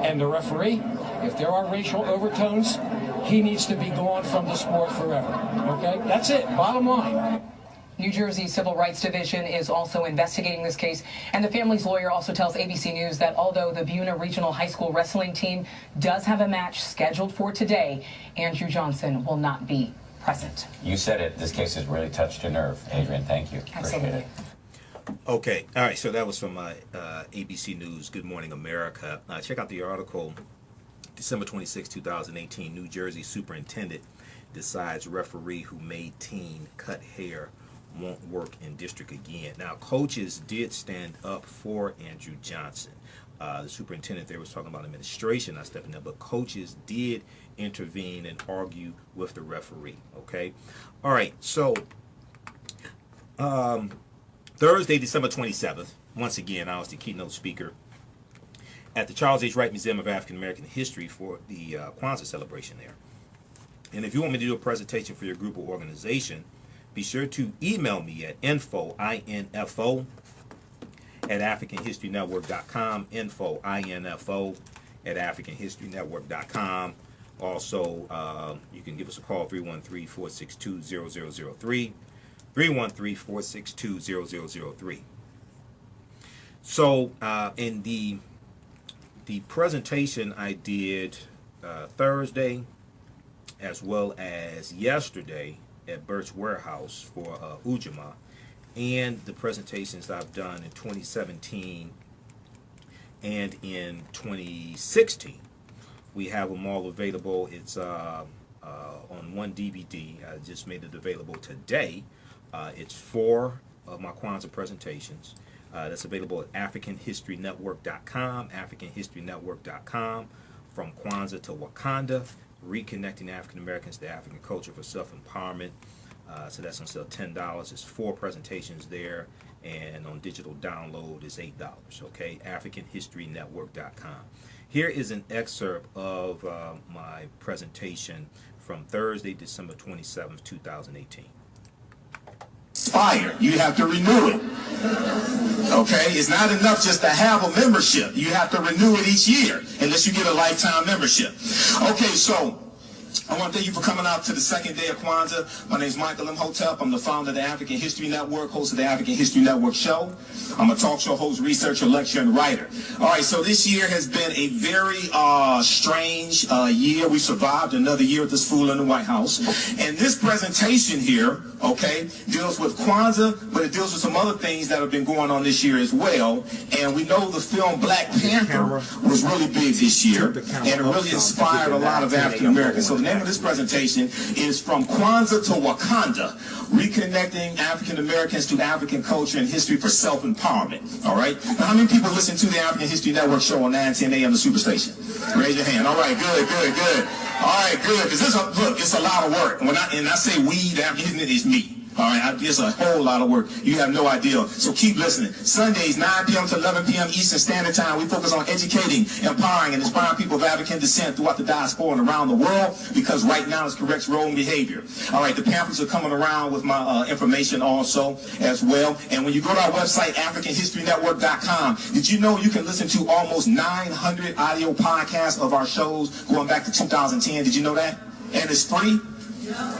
And the referee, if there are racial overtones, he needs to be gone from the sport forever. Okay? That's it. Bottom line. New Jersey Civil Rights Division is also investigating this case, and the family's lawyer also tells ABC News that although the Buena Regional High School wrestling team does have a match scheduled for today, Andrew Johnson will not be present. You said it. This case has really touched a nerve. Adrian, thank you. Absolutely. Appreciate it. Okay, all right, so that was from ABC News, Good Morning America. Check out the article, December 26, 2018, New Jersey superintendent decides referee who made teen cut hair won't work in district again. Now, coaches did stand up for Andrew Johnson. The superintendent there was talking about administration not stepping up, but coaches did intervene and argue with the referee, okay? All right, so Thursday, December 27th, once again, I was the keynote speaker at the Charles H. Wright Museum of African American History for the Kwanzaa celebration there. And if you want me to do a presentation for your group or organization, be sure to email me at info, I-N-F-O, at AfricanHistoryNetwork.com, info, I-N-F-O, at AfricanHistoryNetwork.com. Also, you can give us a call, 313-462-0003, 313-462-0003. So, in the presentation I did Thursday, as well as yesterday, at Burt's Warehouse for Ujamaa, and the presentations I've done in 2017 and in 2016. We have them all available. It's on one DVD. I just made it available today. It's 4 of my Kwanzaa presentations. That's available at AfricanHistoryNetwork.com, AfricanHistoryNetwork.com, From Kwanzaa to Wakanda, Reconnecting African Americans to African Culture for Self-Empowerment. So that's on sale $10. It's 4 presentations there, and on digital download is $8. Okay, AfricanHistoryNetwork.com. Here is an excerpt of my presentation from Thursday, December 27th, 2018. Expire. You have to renew it. Okay, it's not enough just to have a membership. You have to renew it each year, unless you get a lifetime membership. Okay, so I want to thank you for coming out to the second day of Kwanzaa. My name is Michael Imhotep. I'm the founder of the African History Network, host of the African History Network show. I'm a talk show host, researcher, lecturer, and writer. All right, so this year has been a very strange year. We survived another year with this fool in the White House. And this presentation here, okay, deals with Kwanzaa, but it deals with some other things that have been going on this year as well. And we know the film Black Panther was really big this year, and it really inspired a lot of African Americans. So the name of this presentation is From Kwanzaa to Wakanda, Reconnecting African Americans to African Culture and History for Self-Empowerment. All right? Now, how many people listen to the African History Network show on 9:10 a.m. the Superstation? Raise your hand. All right, good, good, good. All right, good. Because look, it's a lot of work. And I say we, the African History is me. All right, it's a whole lot of work. You have no idea. So keep listening. Sundays, 9 p.m. to 11 p.m. Eastern Standard Time, we focus on educating, empowering, and inspiring people of African descent throughout the diaspora and around the world, because right now it corrects wrong behavior. All right, the pamphlets are coming around with my information also as well. And when you go to our website, AfricanHistoryNetwork.com, did you know you can listen to almost 900 audio podcasts of our shows going back to 2010? Did you know that? And it's free?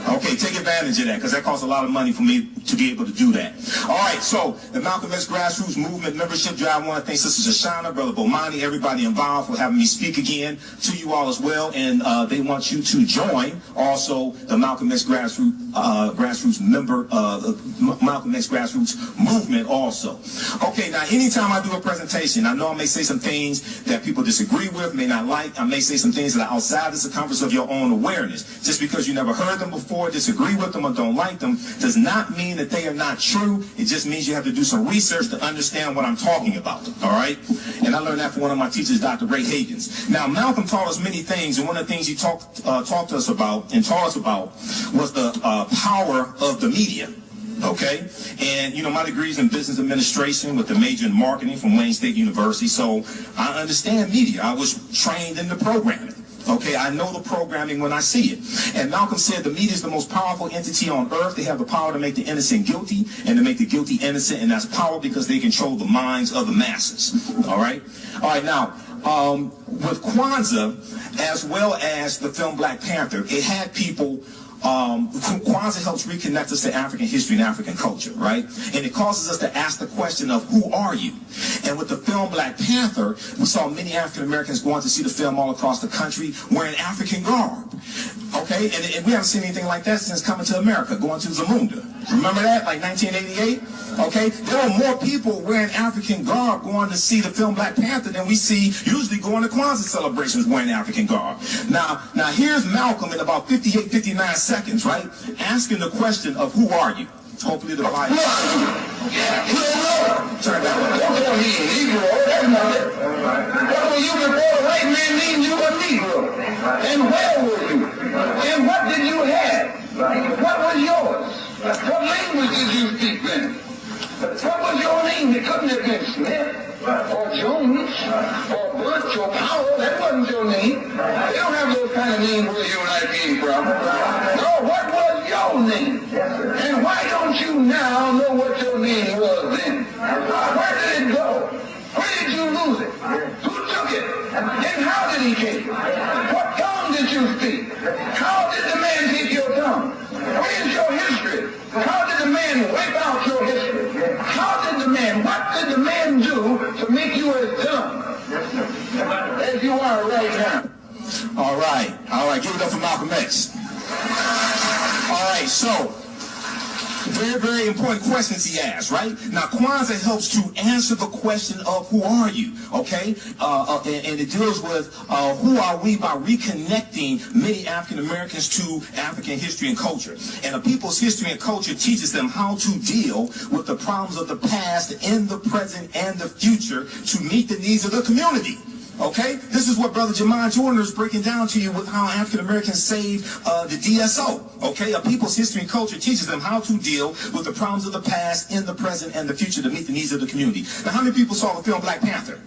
Okay, take advantage of that, because that costs a lot of money for me to be able to do that. All right, so the Malcolm X Grassroots Movement Membership Drive, I want to thank Sister Shoshana, Brother Bomani, everybody involved for having me speak again to you all as well. And they want you to join also the Malcolm X Grassroots member of Malcolm X grassroots movement also. Okay, now anytime I do a presentation, I know I may say some things that people disagree with, may not like. I may say some things that are outside the circumference of your own awareness. Just because you never heard them before, disagree with them, or don't like them, does not mean that they are not true. It just means you have to do some research to understand what I'm talking about, all right? And I learned that from one of my teachers, Dr. Ray Hagins. Now, Malcolm taught us many things, and one of the things he talked to us about and taught us about was the power of the media. Okay, and you know, my degree is in business administration with a major in marketing from Wayne State University, so I understand media. I was trained in the programming. Okay, I know the programming when I see it. And Malcolm said the media is the most powerful entity on earth. They have the power to make the innocent guilty and to make the guilty innocent, and that's power because they control the minds of the masses. All right, now, with Kwanzaa, as well as the film Black Panther, it had people. Kwanzaa helps reconnect us to African history and African culture, right? And it causes us to ask the question of who are you? And with the film Black Panther, we saw many African Americans going to see the film all across the country wearing African garb. Okay, and we haven't seen anything like that since Coming to America, going to Zamunda. Remember that, like 1988? Okay, there were more people wearing African garb going to see the film Black Panther than we see usually going to Kwanzaa celebrations wearing African garb. Now here's Malcolm in about 58, 59 seconds, right? Asking the question of who are you? Hopefully the Bible. Turn that way. Don't tell me Negro, that's not it. What were you before the white man named you a Negro? And where were you? And what did you have? What was yours? What language did you speak then? What was your name? It couldn't have been Smith or Jones or Butch or Powell. That wasn't your name. They don't have those kind of names where you and I came from. No, what was your name? And why don't you now know what your name was then? Where did it go? Where did you lose it? Who took it? And how did he take it? What tongue did you speak? How did the man take your tongue? Where is your history? How did the man wipe out your history? What did the man do to make you as dumb as you are right now? All right, give it up for Malcolm X. All right, so very, very important questions he asked, right? Now, Kwanzaa helps to answer the question of who are you, okay? And it deals with who are we by reconnecting many African Americans to African history and culture. And a people's history and culture teaches them how to deal with the problems of the past in the present and the future to meet the needs of the community. Okay, this is what Brother Jamon Jordan is breaking down to you with how African Americans saved the DSO. Okay, a people's history and culture teaches them how to deal with the problems of the past, in the present, and the future to meet the needs of the community. Now, how many people saw the film Black Panther?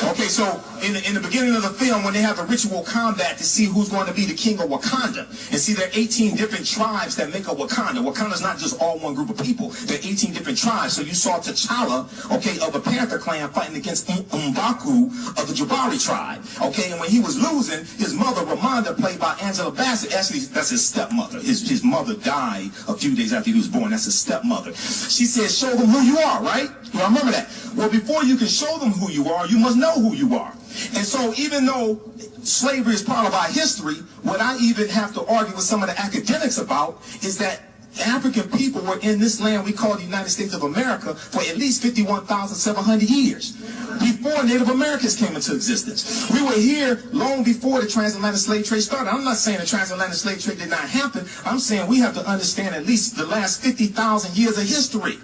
Okay, so in the beginning of the film, when they have a ritual combat to see who's going to be the king of Wakanda, and see there are 18 different tribes that make up Wakanda. Wakanda's not just all one group of people. There are 18 different tribes. So you saw T'Challa, okay, of the Panther clan fighting against M'Baku of the Jabari tribe. Okay, and when he was losing, his mother, Ramonda, played by Angela Bassett, actually, that's his stepmother. His mother died a few days after he was born. That's his stepmother. She said, show them who you are, right? You remember that? Well, before you can show them who you are, you must know who you are. And so even though slavery is part of our history, what I even have to argue with some of the academics about is that African people were in this land we call the United States of America for at least 51,700 years before Native Americans came into existence. We were here long before the transatlantic slave trade started. I'm not saying the transatlantic slave trade did not happen. I'm saying we have to understand at least the last 50,000 years of history.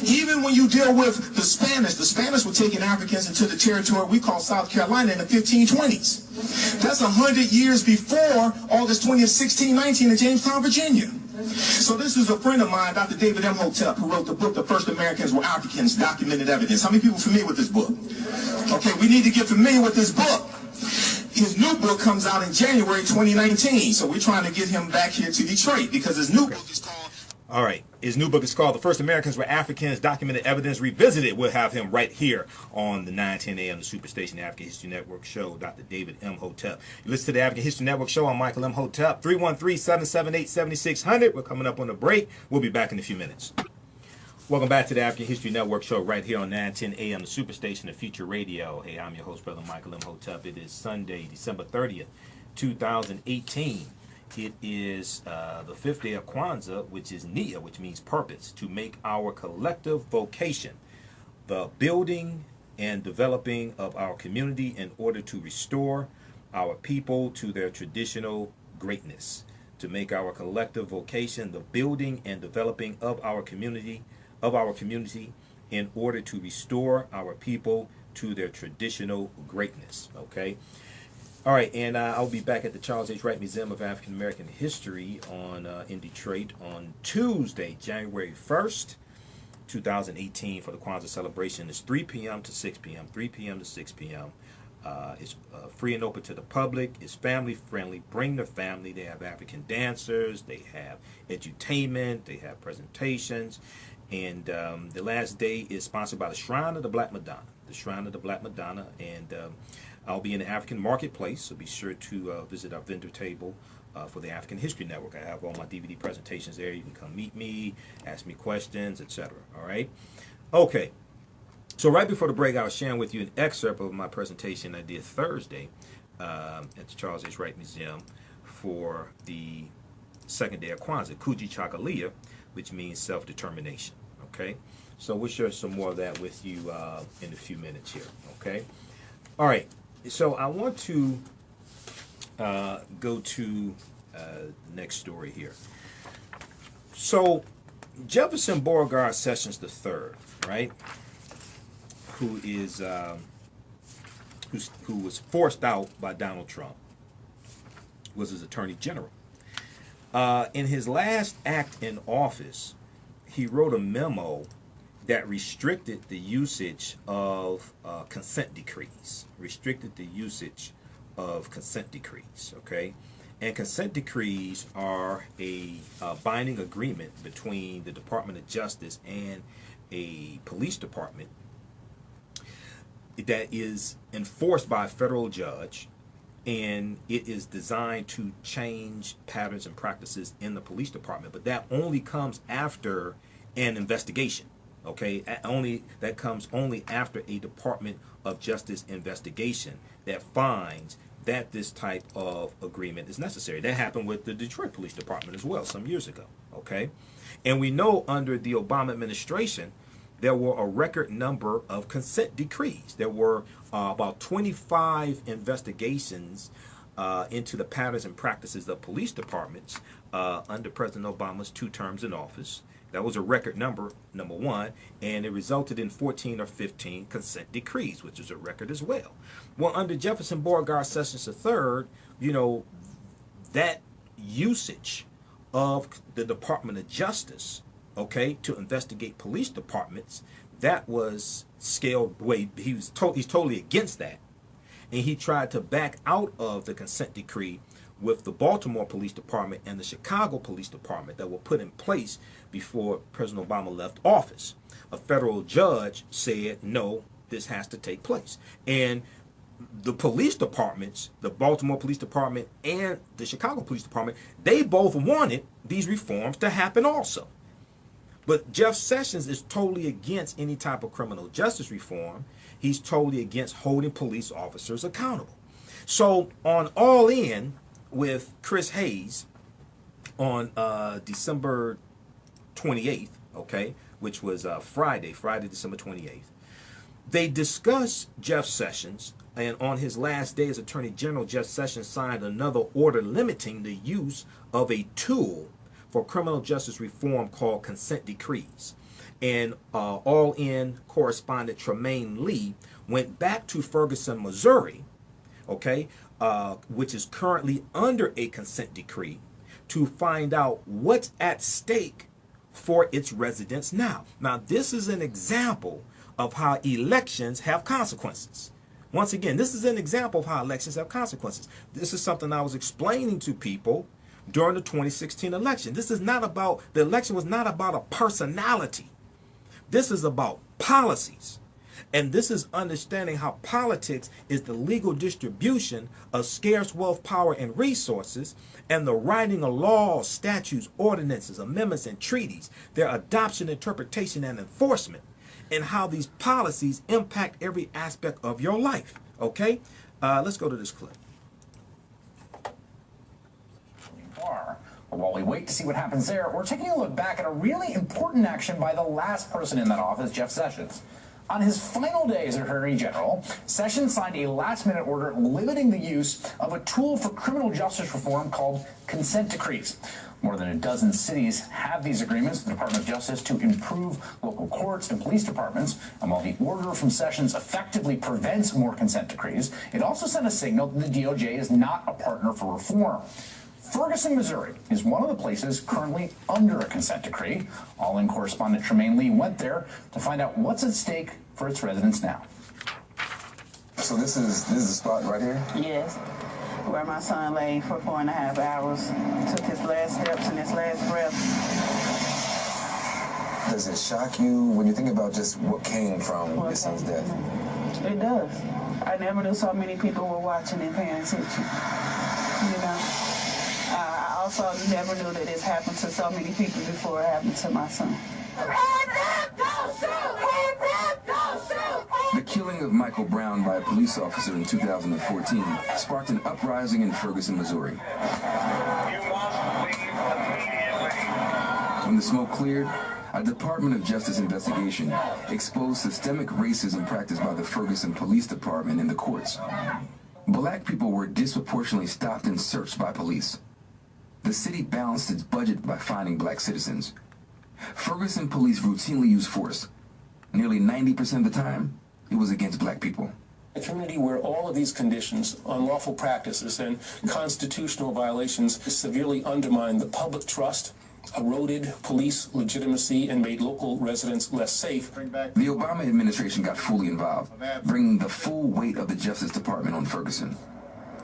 Even when you deal with the Spanish were taking Africans into the territory we call South Carolina in the 1520s. That's 100 years before August 20th, 1619 in Jamestown, Virginia. So this is a friend of mine, Dr. David Imhotep, who wrote the book, The First Americans Were Africans, Documented Evidence. How many people are familiar with this book? Okay, we need to get familiar with this book. His new book comes out in January 2019, so we're trying to get him back here to Detroit because his new book is called... All right. His new book is called The First Americans Were Africans, Documented Evidence Revisited. We'll have him right here on the 910 AM, the Superstation, the African History Network show, Dr. David Imhotep. You listen to the African History Network show. I'm Michael Imhotep. 313-778-7600. We're coming up on a break. We'll be back in a few minutes. Welcome back to the African History Network show right here on 910 AM, the Superstation, the Future Radio. Hey, I'm your host, Brother Michael Imhotep. It is Sunday, December 30th, 2018. It is the 5th day of Kwanzaa, which is Nia, which means purpose, to make our collective vocation the building and developing of our community in order to restore our people to their traditional greatness. To make our collective vocation the building and developing of our community in order to restore our people to their traditional greatness. Okay. All right, and I'll be back at the Charles H. Wright Museum of African American History in Detroit on Tuesday, January 1st, 2018 for the Kwanzaa celebration. It's 3 p.m. to 6 p.m., 3 p.m. to 6 p.m. It's free and open to the public. It's family friendly. Bring the family. They have African dancers. They have edutainment. They have presentations. And the last day is sponsored by the Shrine of the Black Madonna. The Shrine of the Black Madonna. And I'll be in the African Marketplace, so be sure to visit our vendor table for the African History Network. I have all my DVD presentations there. You can come meet me, ask me questions, etc. All right? Okay. So right before the break, I was sharing with you an excerpt of my presentation I did Thursday at the Charles H. Wright Museum for the second day of Kwanzaa, Kuji Chakalia, which means self-determination. Okay? So we'll share some more of that with you in a few minutes here. Okay? All right. So I want to go to the next story here. So Jefferson Beauregard Sessions III, right, who was forced out by Donald Trump, was his attorney general. In his last act in office, he wrote a memo that restricted the usage of consent decrees. Okay? And consent decrees are a binding agreement between the Department of Justice and a police department that is enforced by a federal judge, and it is designed to change patterns and practices in the police department. But that only comes after an investigation. Okay, that comes only after a Department of Justice investigation that finds that this type of agreement is necessary. That happened with the Detroit Police Department as well some years ago. Okay, and we know under the Obama administration there were a record number of consent decrees. There were about 25 investigations into the patterns and practices of police departments under President Obama's 2 terms in office. That was a record number one, and it resulted in 14 or 15 consent decrees, which is a record as well. Well, under Jefferson Beauregard Sessions III, you know, that usage of the Department of Justice, okay, to investigate police departments, that was scaled away. He's totally against that, and he tried to back out of the consent decree with the Baltimore Police Department and the Chicago Police Department that were put in place before President Obama left office. A federal judge said, no, this has to take place. And the police departments, the Baltimore Police Department and the Chicago Police Department, they both wanted these reforms to happen also. But Jeff Sessions is totally against any type of criminal justice reform. He's totally against holding police officers accountable. So on All In with Chris Hayes on December 28th, okay, which was Friday, December 28th, they discussed Jeff Sessions, and on his last day as Attorney General, Jeff Sessions signed another order limiting the use of a tool for criminal justice reform called consent decrees. And All In correspondent Tremaine Lee went back to Ferguson, Missouri, okay, which is currently under a consent decree, to find out what's at stake for its residents now. Now, this is an example of how elections have consequences. Once again, this is an example of how elections have consequences. This is something I was explaining to people during the 2016 election. This is not about, the election was not about a personality. This is about policies. And this is understanding how politics is the legal distribution of scarce wealth, power, and resources, and the writing of laws, statutes, ordinances, amendments, and treaties, their adoption, interpretation, and enforcement, and how these policies impact every aspect of your life. Okay? Let's go to this clip. But while we wait to see what happens there, we're taking a look back at a really important action by the last person in that office, Jeff Sessions. On his final day as Attorney General, Sessions signed a last-minute order limiting the use of a tool for criminal justice reform called consent decrees. More than a dozen cities have these agreements with the Department of Justice to improve local courts and police departments. And while the order from Sessions effectively prevents more consent decrees, it also sent a signal that the DOJ is not a partner for reform. Ferguson, Missouri is one of the places currently under a consent decree. All-In correspondent Tremaine Lee went there to find out what's at stake for its residents now. So this is the spot right here? Yes, where my son lay for 4.5 hours, took his last steps and his last breath. Does it shock you when you think about just what came from your son's death? It does. I never knew so many people were watching and paying attention, you know. I also never knew that this happened to so many people before it happened to my son. The killing of Michael Brown by a police officer in 2014 sparked an uprising in Ferguson, Missouri. When the smoke cleared, a Department of Justice investigation exposed systemic racism practiced by the Ferguson Police Department in the courts. Black people were disproportionately stopped and searched by police. The city balanced its budget by fining black citizens. Ferguson police routinely use force. Nearly 90% of the time, it was against black people. A community where all of these conditions, unlawful practices and constitutional violations severely undermined the public trust, eroded police legitimacy, and made local residents less safe. The Obama administration got fully involved, bringing the full weight of the Justice Department on Ferguson.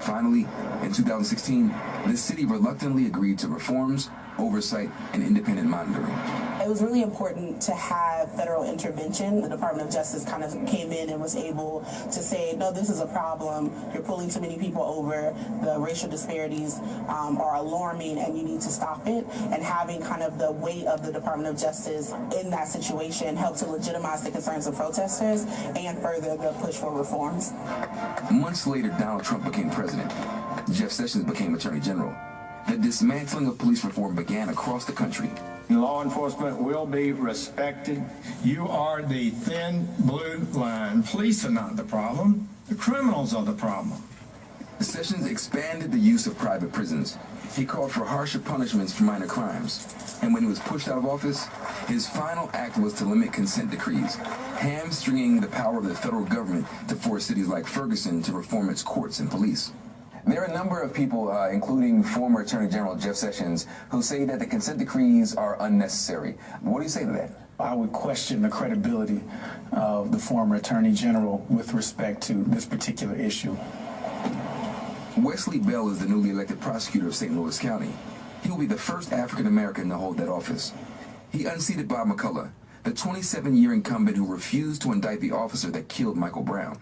Finally, in 2016, the city reluctantly agreed to reforms, oversight, and independent monitoring. It was really important to have federal intervention. The Department of Justice kind of came in and was able to say, no, this is a problem. You're pulling too many people over. The racial disparities are alarming and you need to stop it. And having kind of the weight of the Department of Justice in that situation helped to legitimize the concerns of protesters and further the push for reforms. Months later, Donald Trump became president. Jeff Sessions became Attorney General. The dismantling of police reform began across the country. Law enforcement will be respected. You are the thin blue line. Police are not the problem. The criminals are the problem. Sessions expanded the use of private prisons. He called for harsher punishments for minor crimes. And when he was pushed out of office, his final act was to limit consent decrees, hamstringing the power of the federal government to force cities like Ferguson to reform its courts and police. There are a number of people, including former Attorney General Jeff Sessions, who say that the consent decrees are unnecessary. What do you say to that? I would question the credibility of the former Attorney General with respect to this particular issue. Wesley Bell is the newly elected prosecutor of St. Louis County. He will be the first African American to hold that office. He unseated Bob McCullough, the 27-year incumbent who refused to indict the officer that killed Michael Brown.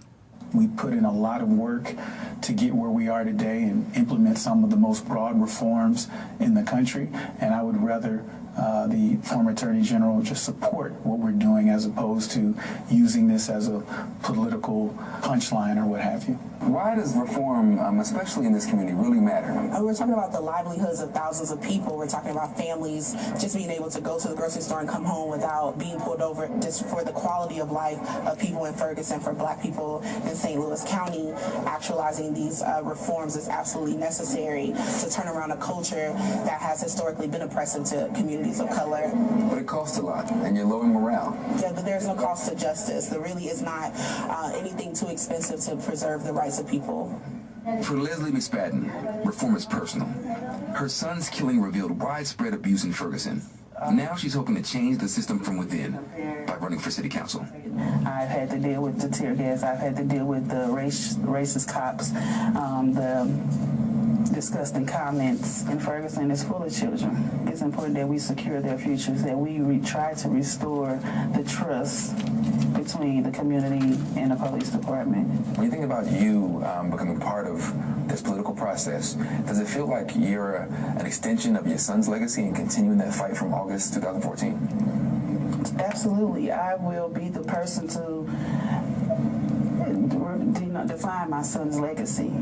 We put in a lot of work to get where we are today and implement some of the most broad reforms in the country. And I would rather the former Attorney General just support what we're doing as opposed to using this as a political punchline or what have you. Why does reform, especially in this community, really matter? We're talking about the livelihoods of thousands of people. We're talking about families just being able to go to the grocery store and come home without being pulled over, just for the quality of life of people in Ferguson, for black people in St. Louis County. Actualizing these reforms is absolutely necessary to turn around a culture that has historically been oppressive to communities of color. But it costs a lot, and you're lowering morale. Yeah, but there's no cost to justice. There really is not anything too expensive to preserve the rights of people. For Leslie McSpadden, reform is personal. Her son's killing revealed widespread abuse in Ferguson. Now she's hoping to change the system from within by running for city council. I've had to deal with the tear gas. I've had to deal with the racist cops, the disgusting comments. And Ferguson is full of children. It's important that we secure their futures, that we try to restore the trust between the community and the police department. When you think about you becoming part of this political process, does it feel like you're an extension of your son's legacy and continuing that fight from August 2014? Absolutely. I will be the person to define my son's legacy.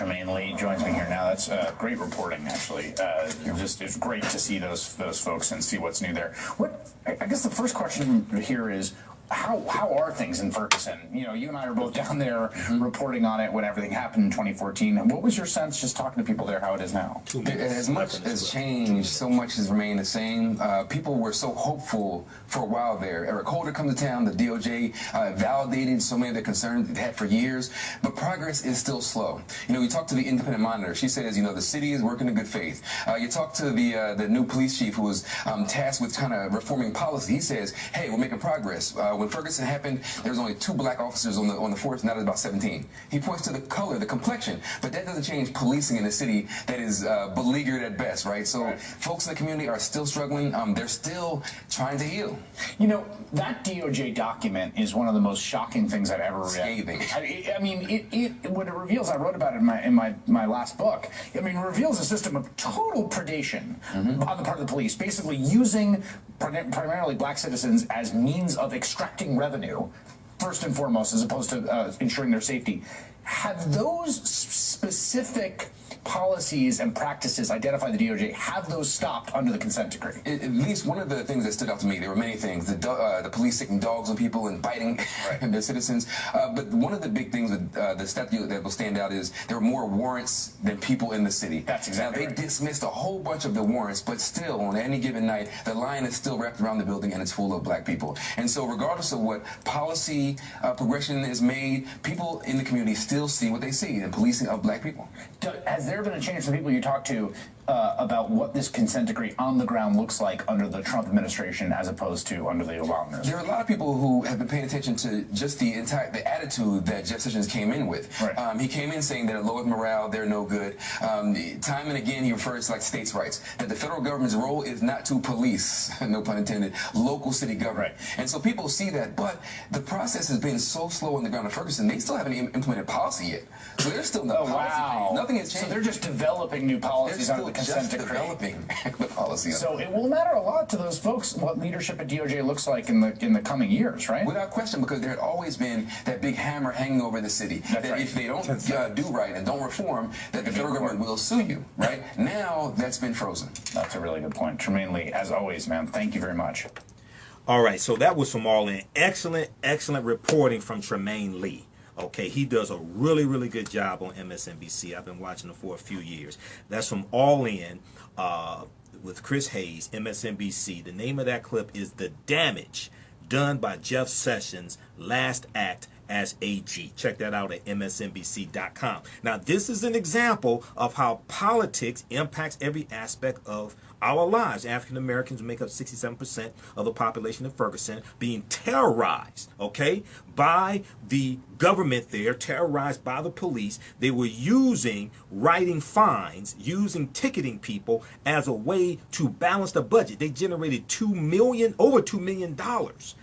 Tremaine Lee joins me here now. That's great reporting, actually. It's great to see those folks and see what's new there. I guess the first question here is, how are things in Ferguson? You know, you and I are both down there reporting on it when everything happened in 2014. What was your sense just talking to people there, how it is now? As much has changed, so much has remained the same. People were so hopeful for a while there. Eric Holder come to town, the DOJ validated so many of their concerns they've had for years, but progress is still slow. You know, we talked to the independent monitor. She says, you know, the city is working in good faith. You talk to the new police chief who was tasked with kind of reforming policy. He says, hey, we're making progress. When Ferguson happened, there was only 2 black officers on the force, now there's about 17. He points to the color, the complexion, but that doesn't change policing in a city that is beleaguered at best, right? So folks in the community are still struggling. They're still trying to heal. You know, that DOJ document is one of the most shocking things I've ever read. Scathing. I mean, what it reveals, I wrote about it in my last book. I mean, it reveals a system of total predation on the part of the police, basically using primarily black citizens as means of extracting revenue, first and foremost, as opposed to ensuring their safety. Have those specific policies and practices identified the DOJ, have those stopped under the consent decree? At least one of the things that stood out to me, there were many things, the police sticking dogs on people and biting their citizens, but one of the big things with the statute that will stand out is there were more warrants than people in the city. That's exactly They dismissed a whole bunch of the warrants, but still, on any given night, the line is still wrapped around the building and it's full of black people. And so regardless of what policy progression is made, people in the community still see what they see in policing of black people. Has there been a change from people you talk to about what this consent decree on the ground looks like under the Trump administration as opposed to under the Obama administration? There are a lot of people who have been paying attention to just the attitude that Jeff Sessions came in with. Right. He came in saying they're low morale, they're no good. Time and again, he refers to like states' rights, that the federal government's role is not to police, no pun intended, local city government. Right. And so people see that, but the process has been so slow on the ground in Ferguson, they still haven't even implemented policy yet. So there's still no policy. Wow. Nothing has changed. So they're just developing new policies under the consent decree. Developing the policy. So it will matter a lot to those folks what leadership at DOJ looks like in the coming years, right? Without question, because there had always been that big hammer hanging over the city. That's that if they don't do right and don't reform, that the federal government will sue you, right? Now that's been frozen. That's a really good point. Tremaine Lee, as always, man, thank you very much. All right, so that was from All In. Excellent reporting from Tremaine Lee. Okay, he does a really, really good job on MSNBC. I've been watching him for a few years. That's from All In with Chris Hayes, MSNBC. The name of that clip is The Damage Done by Jeff Sessions' Last Act as AG. Check that out at msnbc.com. Now, this is an example of how politics impacts every aspect of our lives. African Americans make up 67% of the population of Ferguson, being terrorized, okay, by the government there, terrorized by the police. They were using writing fines, using ticketing people as a way to balance the budget. They generated over $2 million,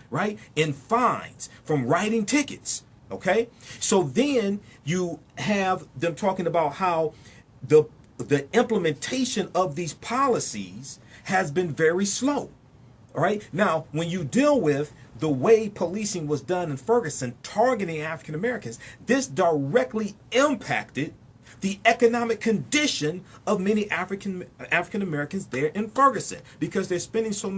right, in fines from writing tickets, okay? So then you have them talking about how the implementation of these policies has been very slow. All right. Now, when you deal with the way policing was done in Ferguson, targeting African Americans, this directly impacted the economic condition of many African Americans there in Ferguson, because they're spending so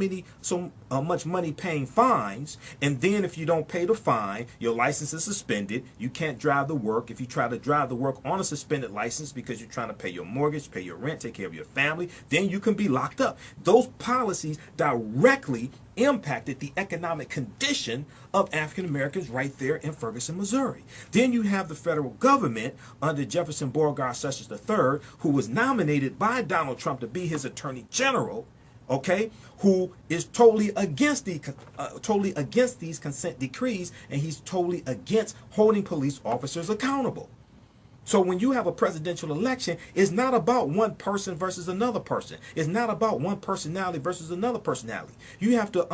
much money paying fines, and then if you don't pay the fine, your license is suspended. You can't drive to work. If you try to drive to work on a suspended license because you're trying to pay your mortgage, pay your rent, take care of your family, then you can be locked up. Those policies directly impacted the economic condition of African Americans right there in Ferguson, Missouri. Then you have the federal government under Jefferson Beauregard Sessions III, who was nominated by Donald Trump to be his attorney general, okay, who is totally against these consent decrees, and he's totally against holding police officers accountable. So when you have a presidential election, it's not about one person versus another person. It's not about one personality versus another personality. You have to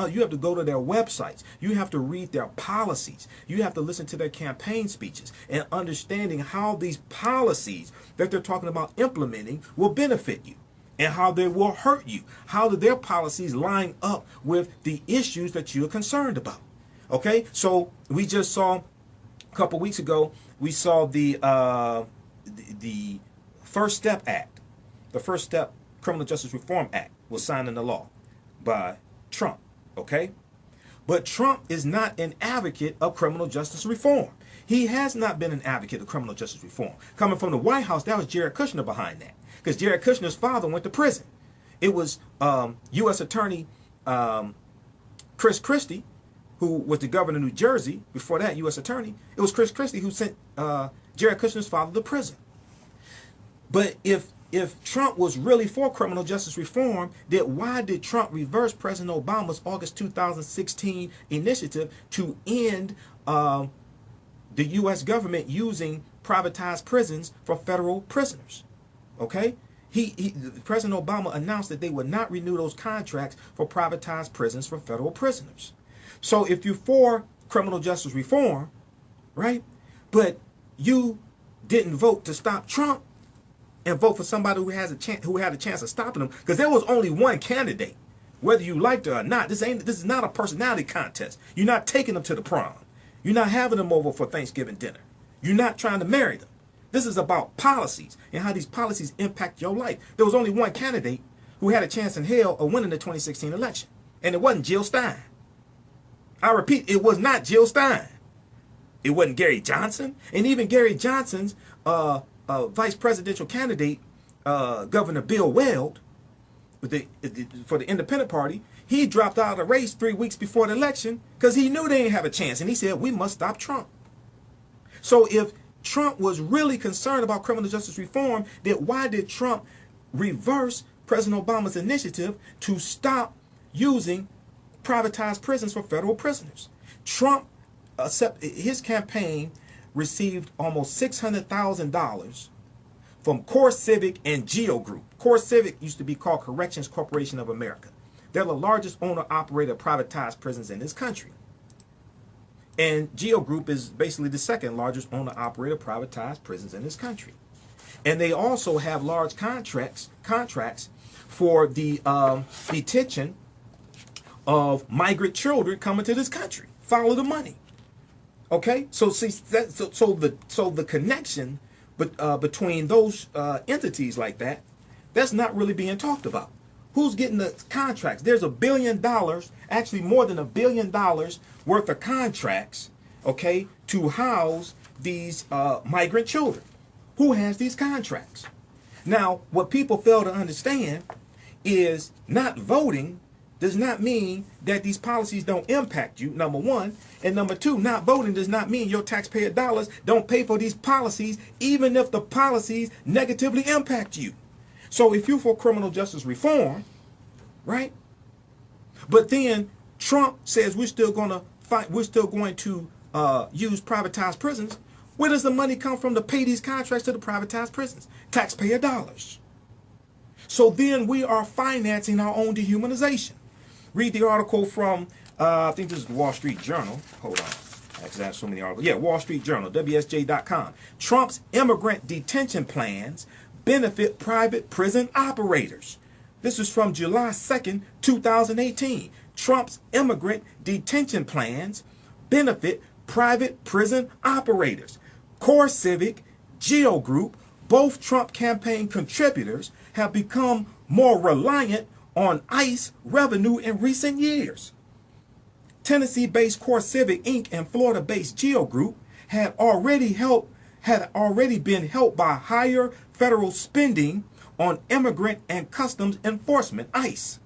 go to their websites. You have to read their policies. You have to listen to their campaign speeches, and understanding how these policies that they're talking about implementing will benefit you and how they will hurt you. How do their policies line up with the issues that you're concerned about? Okay, so we just saw a couple weeks ago, we saw the the First Step Act, the First Step Criminal Justice Reform Act was signed into law by Trump, okay? But Trump is not an advocate of criminal justice reform. He has not been an advocate of criminal justice reform. Coming from the White House, that was Jared Kushner behind that. Because Jared Kushner's father went to prison. It was U.S. Attorney Chris Christie, who was the governor of New Jersey. Before that, U.S. Attorney. It was Chris Christie who sent Jared Kushner's father to prison. But if Trump was really for criminal justice reform, then why did Trump reverse President Obama's August 2016 initiative to end the U.S. government using privatized prisons for federal prisoners? Okay? President Obama announced that they would not renew those contracts for privatized prisons for federal prisoners. So if you're for criminal justice reform, right, but you didn't vote to stop Trump and vote for somebody who had a chance of stopping him, because there was only one candidate, whether you liked it or not. This is not a personality contest. You're not taking them to the prom. You're not having them over for Thanksgiving dinner. You're not trying to marry them. This is about policies and how these policies impact your life. There was only one candidate who had a chance in hell of winning the 2016 election, and it wasn't Jill Stein. I repeat, it was not Jill Stein. It wasn't Gary Johnson. And even Gary Johnson's vice presidential candidate, Governor Bill Weld, for the Independent Party, he dropped out of the race 3 weeks before the election because he knew they didn't have a chance. And he said, we must stop Trump. So if Trump was really concerned about criminal justice reform, then why did Trump reverse President Obama's initiative to stop using privatized prisons for federal prisoners? Trump, his campaign received almost $600,000 from Core Civic and Geo Group. Core Civic used to be called Corrections Corporation of America. They're the largest owner-operator of privatized prisons in this country. And Geo Group is basically the second largest owner-operator of privatized prisons in this country. And they also have large contracts for the detention of migrant children coming to this country. Follow the money. Okay, so see that, so the connection between those entities like that, that's not really being talked about. Who's getting the contracts? There's $1 billion, actually more than $1 billion worth of contracts, okay, to house these migrant children. Who has these contracts? Now, what people fail to understand is not voting does not mean that these policies don't impact you, number one. And number two, not voting does not mean your taxpayer dollars don't pay for these policies, even if the policies negatively impact you. So if you're for criminal justice reform, right? But then Trump says we're still going to fight, we're still going to use privatized prisons. Where does the money come from to pay these contracts to the privatized prisons? Taxpayer dollars. So then we are financing our own dehumanization. Read the article from, I think this is the Wall Street Journal. Hold on. Actually, I have so many articles. Yeah, Wall Street Journal, WSJ.com. Trump's immigrant detention plans benefit private prison operators. This is from July 2nd, 2018. Trump's immigrant detention plans benefit private prison operators. Core Civic, Geo Group, both Trump campaign contributors, have become more reliant on ICE revenue in recent years. Tennessee-based Core Civic Inc. and Florida-based Geo Group had already been helped by higher federal spending on immigrant and customs enforcement, ICE.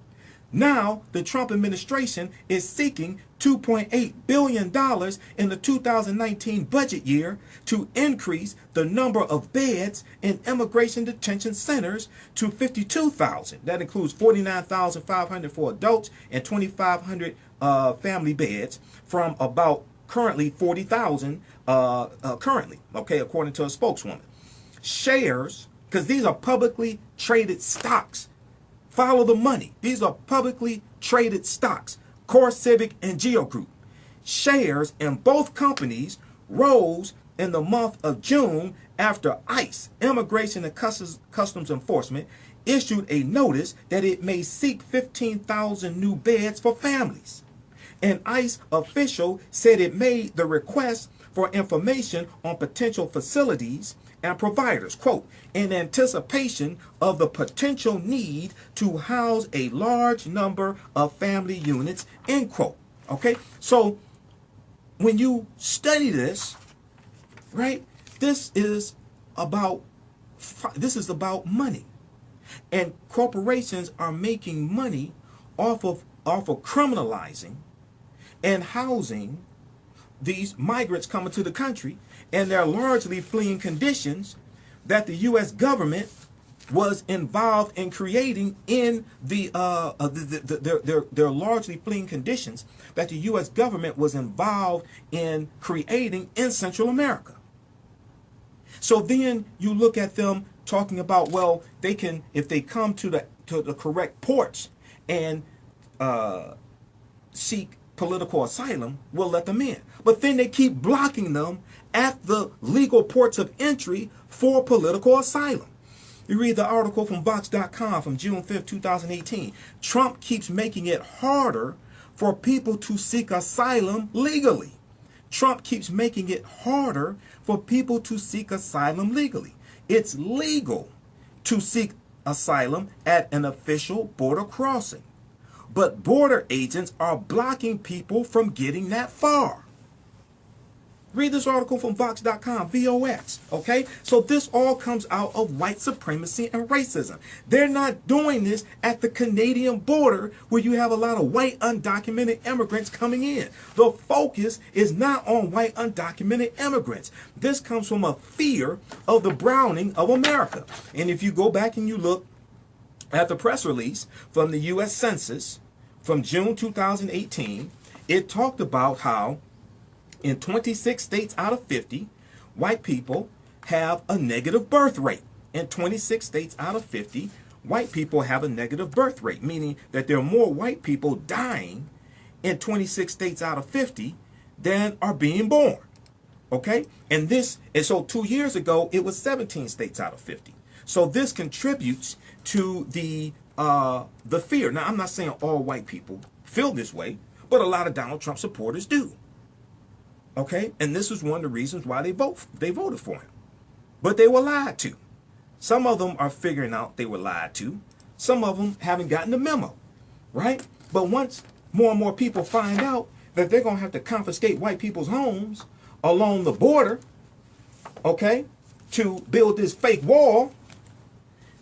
Now, the Trump administration is seeking $2.8 billion in the 2019 budget year to increase the number of beds in immigration detention centers to 52,000. That includes 49,500 for adults and 2,500 family beds from about currently 40,000 currently, okay, according to a spokeswoman. Shares, because these are publicly traded stocks. Follow the money. These are publicly traded stocks. Core Civic and Geo Group. Shares in both companies rose in the month of June after ICE, Immigration and Customs Enforcement, issued a notice that it may seek 15,000 new beds for families. An ICE official said it made the request for information on potential facilities and providers, quote, in anticipation of the potential need to house a large number of family units, end quote. Okay, so when you study this, right, this is about money, and corporations are making money off of criminalizing and housing these migrants coming to the country, and they're largely fleeing conditions that the U.S. government was involved in creating in they're largely fleeing conditions that the U.S. government was involved in creating in Central America. So then you look at them talking about, well, they can, if they come to the correct ports and seek political asylum, we'll let them in. But then they keep blocking them at the legal ports of entry for political asylum. You read the article from Vox.com from June 5th, 2018. Trump keeps making it harder for people to seek asylum legally. Trump keeps making it harder for people to seek asylum legally. It's legal to seek asylum at an official border crossing, but border agents are blocking people from getting that far. Read this article from Vox.com, VOX, okay? So this all comes out of white supremacy and racism. They're not doing this at the Canadian border where you have a lot of white undocumented immigrants coming in. The focus is not on white undocumented immigrants. This comes from a fear of the browning of America. And if you go back and you look at the press release from the U.S. Census from June 2018, it talked about how in 26 states out of 50, white people have a negative birth rate. In 26 states out of 50, white people have a negative birth rate, meaning that there are more white people dying in 26 states out of 50 than are being born. Okay? And so 2 years ago, it was 17 states out of 50. So this contributes to the fear. Now, I'm not saying all white people feel this way, but a lot of Donald Trump supporters do. Okay, and this is one of the reasons why they voted for him. But they were lied to. Some of them are figuring out they were lied to. Some of them haven't gotten the memo, right? But once more and more people find out that they're going to have to confiscate white people's homes along the border, okay, to build this fake wall,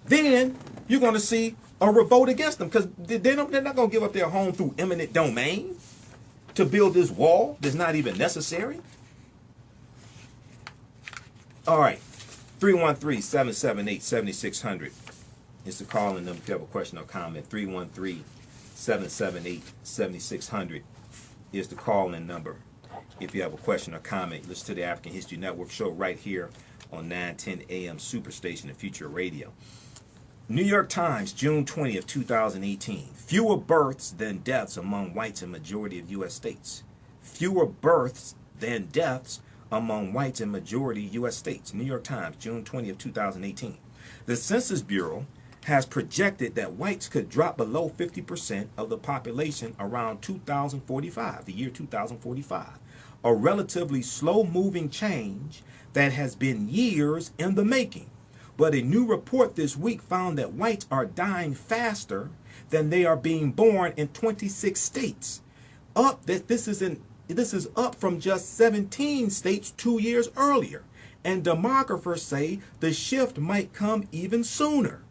then you're going to see a revolt against them, because they're not going to give up their home through eminent domain to build this wall that's not even necessary. All right, 313-778-7600 is the call-in number if you have a question or comment. 313-778-7600 is the call-in number if you have a question or comment. Listen to the African History Network show right here on 910 AM Superstation and Future Radio. New York Times, June 20th, 2018. Fewer births than deaths among whites in majority of U.S. states. Fewer births than deaths among whites in majority U.S. states. New York Times, June 20th, 2018. The Census Bureau has projected that whites could drop below 50% of the population around 2045, the year 2045. A relatively slow-moving change that has been years in the making. But a new report this week found that whites are dying faster than they are being born in 26 states. This is up from just 17 states 2 years earlier. And demographers say the shift might come even sooner.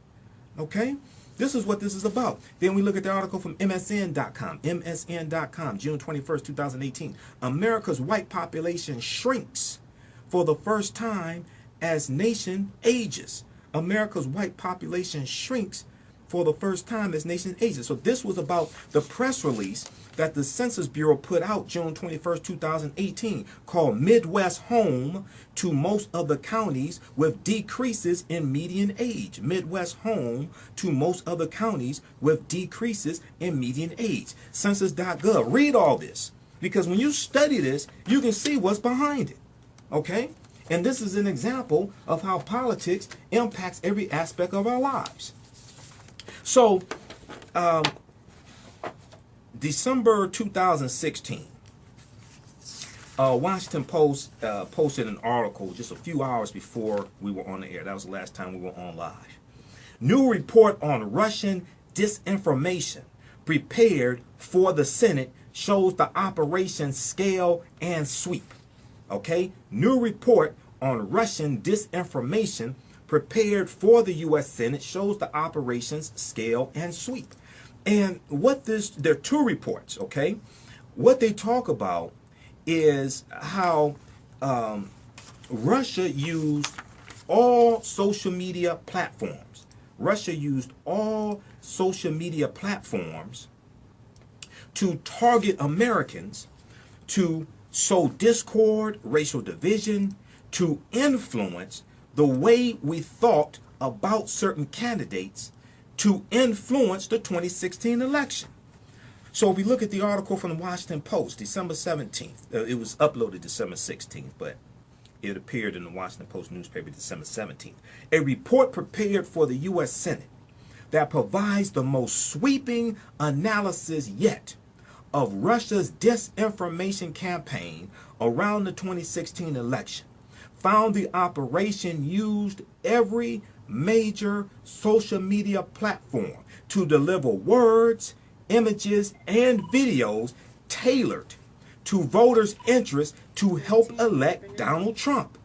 Okay? This is what this is about. Then we look at the article from MSN.com. MSN.com, June 21st, 2018. America's white population shrinks for the first time as nation ages. America's white population shrinks for the first time as nation ages. So this was about the press release that the Census Bureau put out June 21st, 2018, called Midwest Home to most of the counties with decreases in median age. Midwest Home to most of the counties with decreases in median age. Census.gov. Read all this, because when you study this, you can see what's behind it. Okay? And this is an example of how politics impacts every aspect of our lives. So, December 2016, Washington Post posted an article just a few hours before we were on the air. That was the last time we were on live. New report on Russian disinformation prepared for the Senate shows the operation's scale and sweep. Okay? New report on Russian disinformation prepared for the U.S. Senate shows the operation's scale and sweep. And there are two reports, okay? What they talk about is how Russia used all social media platforms. Russia used all social media platforms to target Americans, to sow discord, racial division, to influence the way we thought about certain candidates, to influence the 2016 election. So if we look at the article from the Washington Post, December 17th, it was uploaded December 16th, but it appeared in the Washington Post newspaper December 17th. A report prepared for the U.S. Senate that provides the most sweeping analysis yet of Russia's disinformation campaign around the 2016 election found the operation used every major social media platform to deliver words, images, and videos tailored to voters' interests to help elect Donald Trump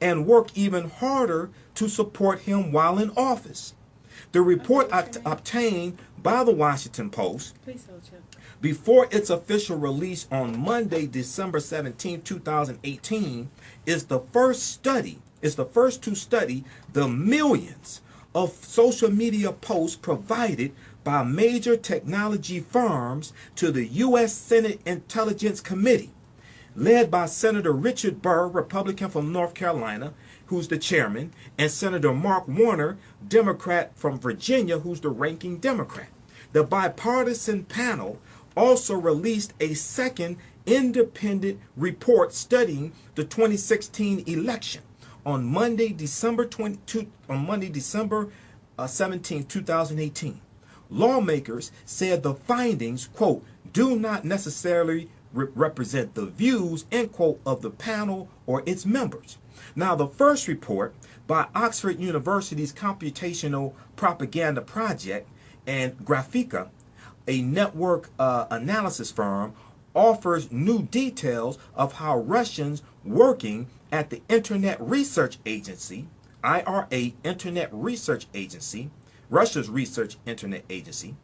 and work even harder to support him while in office. The report obtained by the Washington Post before its official release on Monday, December 17, 2018, is the first to study the millions of social media posts provided by major technology firms to the U.S. Senate Intelligence Committee, led by Senator Richard Burr, Republican from North Carolina, who's the chairman, and Senator Mark Warner, Democrat from Virginia, who's the ranking Democrat. The bipartisan panel also released a second independent report studying the 2016 election on Monday, December 17, 2018. Lawmakers said the findings, quote, do not necessarily represent the views, end quote, of the panel or its members. Now, the first report by Oxford University's Computational Propaganda Project and Graphica, a network analysis firm, offers new details of how Russians working at the Internet Research Agency, IRA, Internet Research Agency, Russia's research internet agency,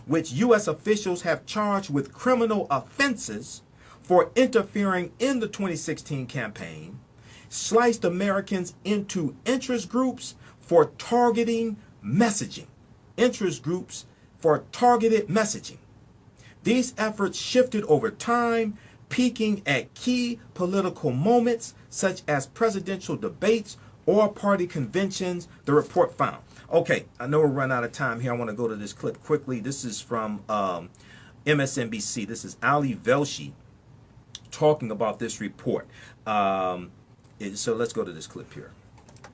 which U.S. officials have charged with criminal offenses for interfering in the 2016 campaign, sliced Americans into interest groups for targeting messaging. Interest groups for targeted messaging. These efforts shifted over time, peaking at key political moments such as presidential debates or party conventions, the report found. Okay, I know we're running out of time here. I want to go to this clip quickly. This is from MSNBC. This is Ali Velshi talking about this report. So let's go to this clip here.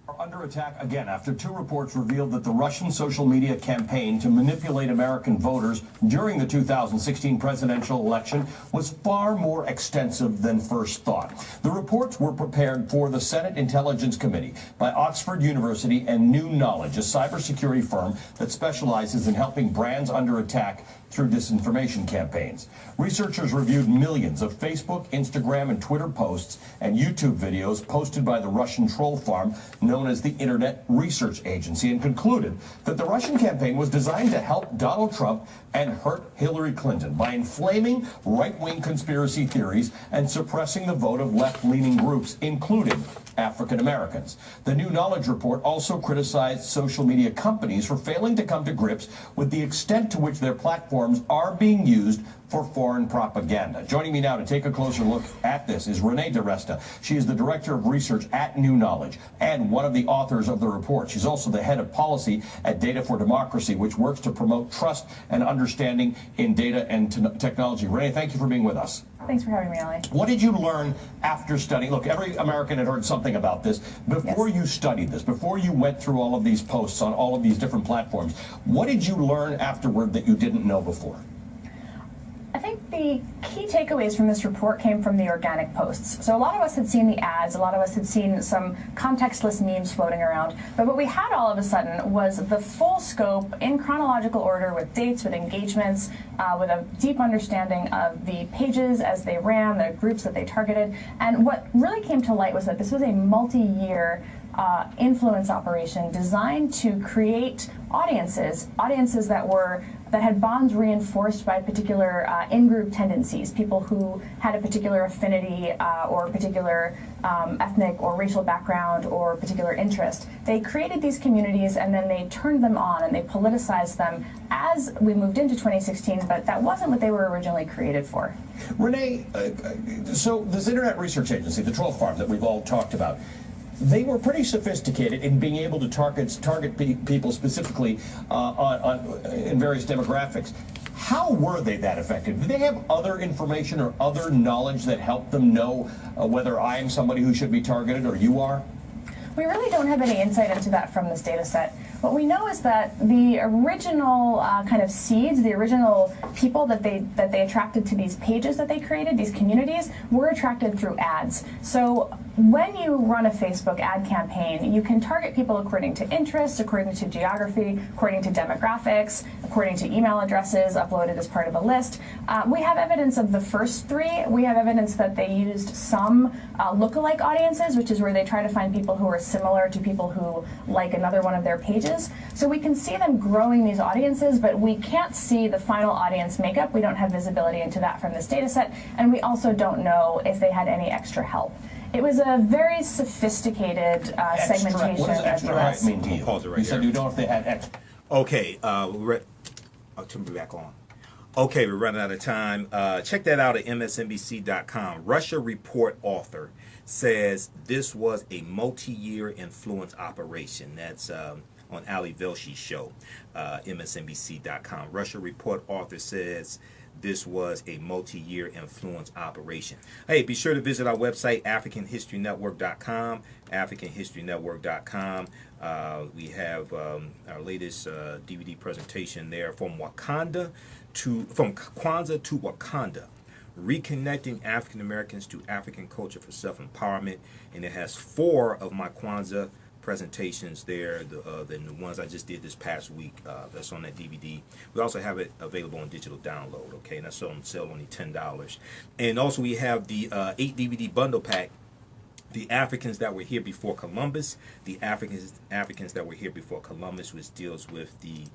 Are under attack again after two reports revealed that the Russian social media campaign to manipulate American voters during the 2016 presidential election was far more extensive than first thought. The reports were prepared for the Senate Intelligence Committee by Oxford University and New Knowledge, a cybersecurity firm that specializes in helping brands under attack through disinformation campaigns. Researchers reviewed millions of Facebook, Instagram, and Twitter posts and YouTube videos posted by the Russian troll farm known as the Internet Research Agency and concluded that the Russian campaign was designed to help Donald Trump and hurt Hillary Clinton by inflaming right-wing conspiracy theories and suppressing the vote of left-leaning groups, including African Americans. The New Knowledge report also criticized social media companies for failing to come to grips with the extent to which their platforms are being used for foreign propaganda. Joining me now to take a closer look at this is Renee DiResta. She is the Director of Research at New Knowledge and one of the authors of the report. She's also the Head of Policy at Data for Democracy, which works to promote trust and understanding in data and technology. Renee, thank you for being with us. Thanks for having me, Ali. What did you learn after studying? Look, every American had heard something about this. Before you studied this, before you went through all of these posts on all of these different platforms, what did you learn afterward that you didn't know before? I think the key takeaways from this report came from the organic posts. So a lot of us had seen the ads, a lot of us had seen some contextless memes floating around, but what we had all of a sudden was the full scope in chronological order with dates, with engagements, with a deep understanding of the pages as they ran, the groups that they targeted. And what really came to light was that this was a multi-year influence operation designed to create audiences that had bonds reinforced by particular in-group tendencies, people who had a particular affinity or particular ethnic or racial background or particular interest. They created these communities and then they turned them on and they politicized them as we moved into 2016, but that wasn't what they were originally created for. Renee, so this Internet Research Agency, the Troll Farm that we've all talked about, they were pretty sophisticated in being able to target people specifically in various demographics. How were they that effective? Did they have other information or other knowledge that helped them know whether I am somebody who should be targeted or you are? We really don't have any insight into that from this data set. What we know is that the original kind of seeds, the original people that they attracted to these pages that they created, these communities, were attracted through ads. So when you run a Facebook ad campaign, you can target people according to interest, according to geography, according to demographics, according to email addresses uploaded as part of a list. We have evidence of the first three. We have evidence that they used some lookalike audiences, which is where they try to find people who are similar to people who like another one of their pages. So we can see them growing these audiences, but we can't see the final audience makeup. We don't have visibility into that from this data set, and we also don't know if they had any extra help. It was a very sophisticated segmentation. What does extra help mean to you? Pause it right You said here. you don't know if they had extra. Okay, I'll turn me back on. Okay, we're running out of time. Check that out at msnbc.com. Russia Report author says this was a multi-year influence operation. That's on Ali Velshi's show, msnbc.com. Russia Report author says this was a multi-year influence operation. Hey, be sure to visit our website, AfricanHistoryNetwork.com, AfricanHistoryNetwork.com. We have our latest DVD presentation there, from Kwanzaa to Wakanda, Reconnecting African Americans to African Culture for Self-Empowerment. And it has 4 of my Kwanzaa presentations there, the ones I just did this past week. That's on that DVD. We also have it available on digital download, okay, and that's on sale only $10. And also we have the 8 DVD bundle pack, The Africans That Were Here Before Columbus, The Africans That Were Here Before Columbus, which deals with the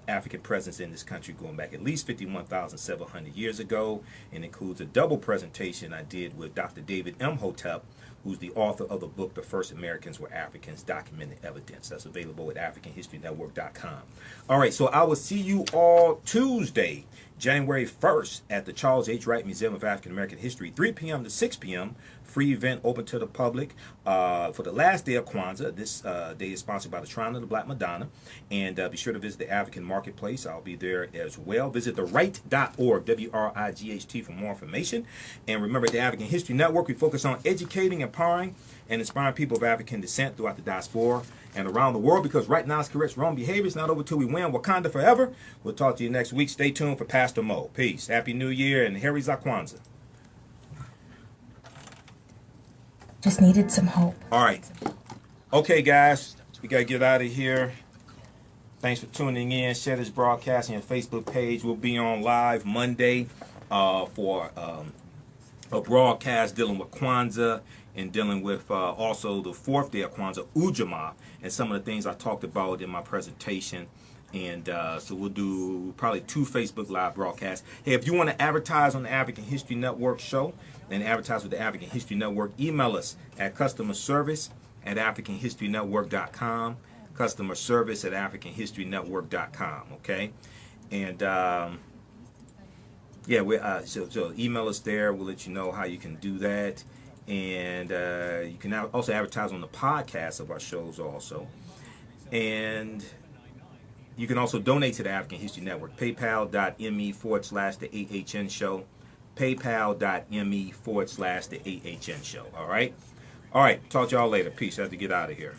African presence in this country going back at least 51,700 years ago, and includes a double presentation I did with Dr. David Imhotep, who's the author of the book, The First Americans Were Africans, Documented Evidence. That's available at AfricanHistoryNetwork.com. All right, so I will see you all Tuesday, January 1st, at the Charles H. Wright Museum of African American History, 3 p.m. to 6 p.m., free event open to the public for the last day of Kwanzaa. This day is sponsored by the Shrine of the Black Madonna. And be sure to visit the African Marketplace. I'll be there as well. Visit theright.org, W-R-I-G-H-T, for more information. And remember, the African History Network, we focus on educating, empowering, and inspiring people of African descent throughout the diaspora and around the world, because right now it's corrects wrong behavior. It's not over till we win. Wakanda forever. We'll talk to you next week. Stay tuned for Pastor Mo. Peace. Happy New Year, and Harry's Kwanzaa. Just needed some hope. All right. Okay, guys. We got to get out of here. Thanks for tuning in. Share this broadcast on your Facebook page. We'll be on live Monday for a broadcast dealing with Kwanzaa and dealing with also the 4th day of Kwanzaa, Ujamaa, and some of the things I talked about in my presentation. And so we'll do probably 2 Facebook Live broadcasts. Hey, if you want to advertise on the African History Network show and advertise with the African History Network, email us at customerservice@AfricanHistoryNetwork.com, customerservice@AfricanHistoryNetwork.com, okay? And yeah, so email us there. We'll let you know how you can do that. And you can now also advertise on the podcast of our shows also. And you can also donate to the African History Network. PayPal.me/the AHN show. PayPal.me/the AHN show. All right? All right. Talk to y'all later. Peace. I have to get out of here.